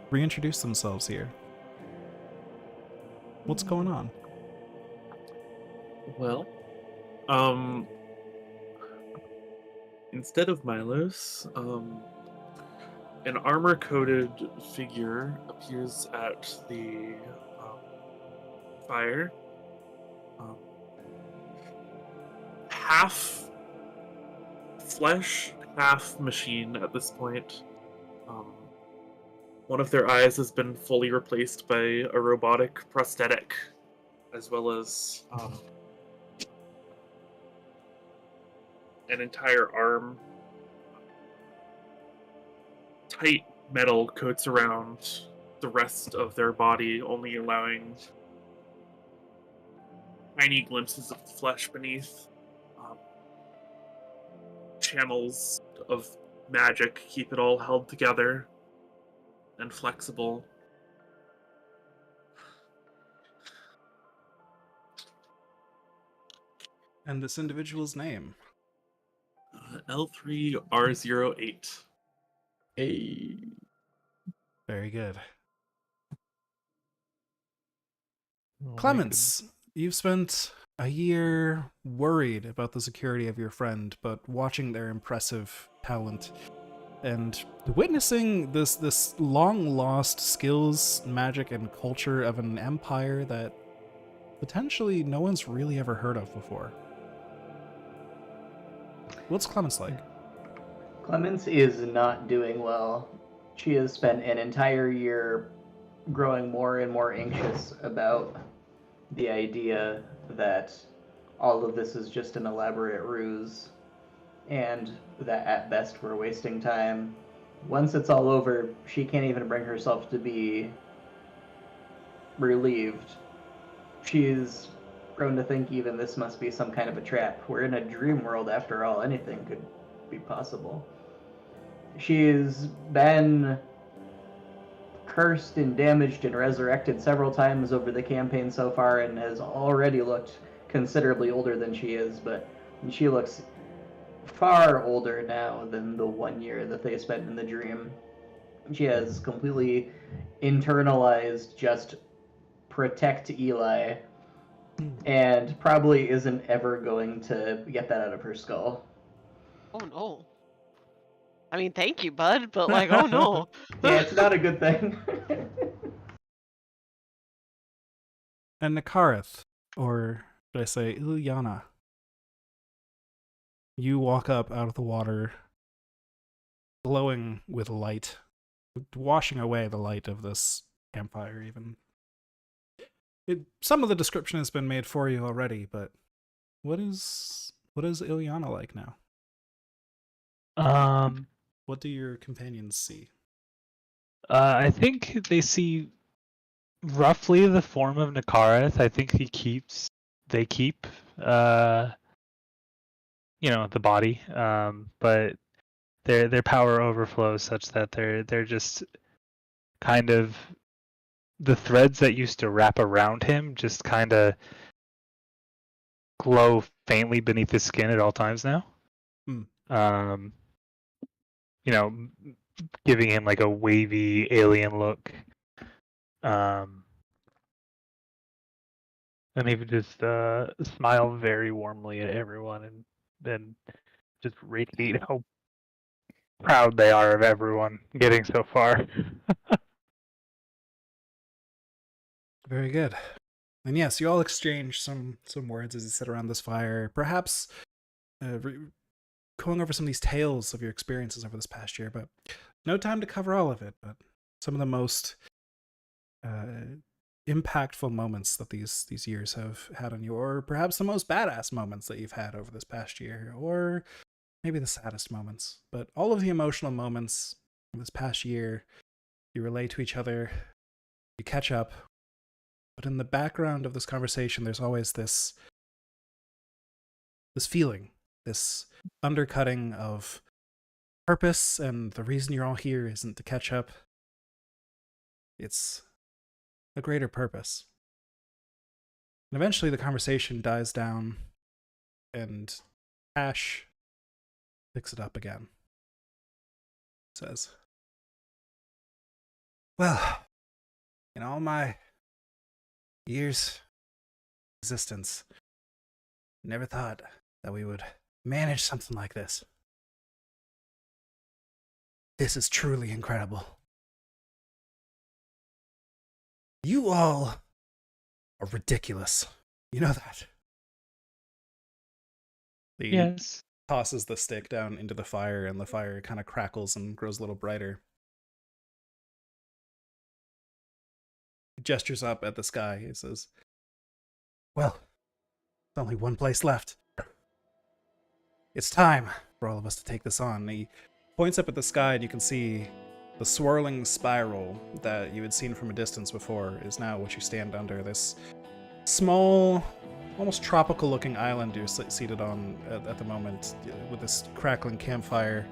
reintroduce themselves here. What's going on? Well, instead of Milos, an armor-coated figure appears at the fire. Half flesh, half machine at this point. One of their eyes has been fully replaced by a robotic prosthetic, as well as an entire arm. Tight metal coats around the rest of their body, only allowing tiny glimpses of flesh beneath. Channels of magic keep it all held together and flexible. And this individual's name? L3R08. Hey. Very good. Oh my Clemens, you've spent a year worried about the security of your friend, but watching their impressive talent and witnessing this long-lost skills, magic, and culture of an empire that potentially no one's really ever heard of before. What's Clemens like? Clemens is not doing well. She has spent an entire year growing more and more anxious about the idea that all of this is just an elaborate ruse and that at best we're wasting time. Once it's all over, she can't even bring herself to be relieved. She's grown to think even this must be some kind of a trap. We're in a dream world after all, anything could be possible. She's been cursed and damaged and resurrected several times over the campaign so far and has already looked considerably older than she is, but she looks far older now than the 1 year that they spent in the dream. She has completely internalized just protect Eli and probably isn't ever going to get that out of her skull. Oh no. I mean, thank you, bud, but like, oh no. Yeah, it's not a good thing. And Nakareth, or should I say Ilyana, you walk up out of the water, glowing with light, washing away the light of this campfire even. Some of the description has been made for you already, but what is Ilyana like now? What do your companions see? I think they see roughly the form of Nakareth. I think they keep the body, but their power overflows such that they're just kind of the threads that used to wrap around him just kind of glow faintly beneath his skin at all times now. Giving him like a wavy alien look. And he would just smile very warmly at everyone and then just radiate how proud they are of everyone getting so far. Very good. And yes, you all exchange some words as you sit around this fire, perhaps going over some of these tales of your experiences over this past year, but no time to cover all of it, but some of the most impactful moments that these years have had on you, or perhaps the most badass moments that you've had over this past year, or maybe the saddest moments. But all of the emotional moments of this past year, you relate to each other, you catch up, but in the background of this conversation, there's always this feeling, this undercutting of purpose, and the reason you're all here isn't to catch up. It's a greater purpose. And eventually the conversation dies down, and Ash picks it up again. Says, well, in all my years existence, never thought that we would manage something like this. This is truly incredible. You all are ridiculous. You know that. He Yes. tosses the stick down into the fire, and the fire kind of crackles and grows a little brighter. gestures up at the sky. He says, well, there's only one place left. It's time for all of us to take this on. He points up at the sky, and you can see the swirling spiral that you had seen from a distance before is now what you stand under. This small, almost tropical-looking island you're seated on at the moment, with this crackling campfire.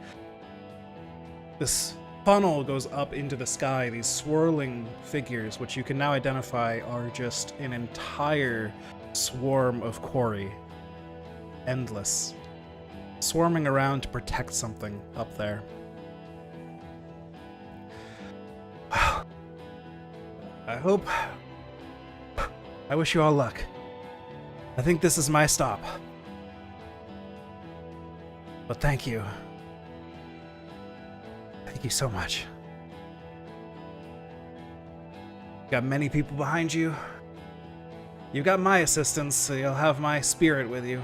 This funnel goes up into the sky, these swirling figures, which you can now identify are just an entire swarm of quarry. Endless. Swarming around to protect something up there. I wish you all luck. I think this is my stop. But thank you. Thank you so much. Got many people behind you. You've got my assistance, so you'll have my spirit with you.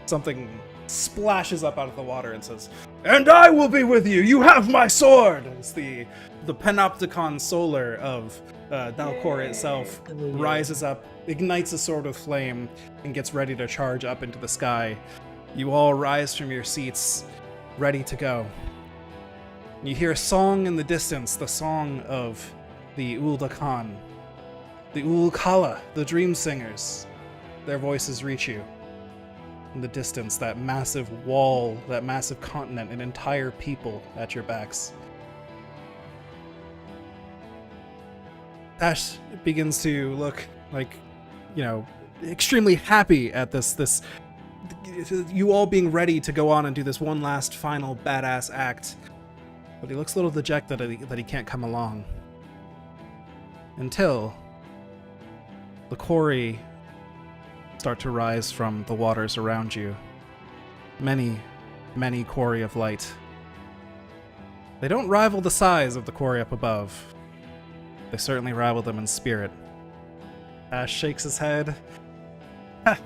Something splashes up out of the water and says, "And I will be with you! You have my sword!" It's the Panopticon Solar of Dalcor itself rises up, ignites a sword of flame, and gets ready to charge up into the sky. You all rise from your seats, ready to go. You hear a song in the distance, the song of the Uldakan, the Ulkala, the Dream Singers. Their voices reach you. In the distance, that massive wall, that massive continent, an entire people at your backs. Ash begins to look like, extremely happy at this you all being ready to go on and do this one last final badass act. But he looks a little dejected that he can't come along. Until the quarry start to rise from the waters around you. Many, many quarry of light. They don't rival the size of the quarry up above. They certainly rival them in spirit. Ash shakes his head. Ha!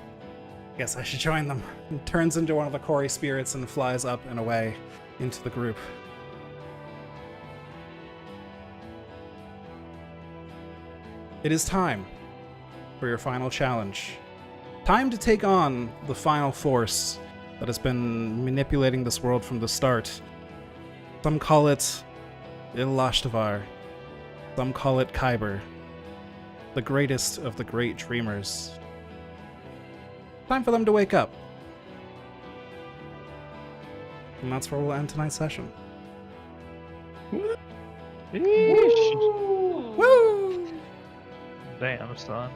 Guess I should join them. And turns into one of the quarry spirits and flies up and away into the group. It is time for your final challenge. Time to take on the final force that has been manipulating this world from the start. Some call it Ilashtavar. Some call it Kyber. The greatest of the great dreamers. Time for them to wake up. And that's where we'll end tonight's session. Woo! Damn, son.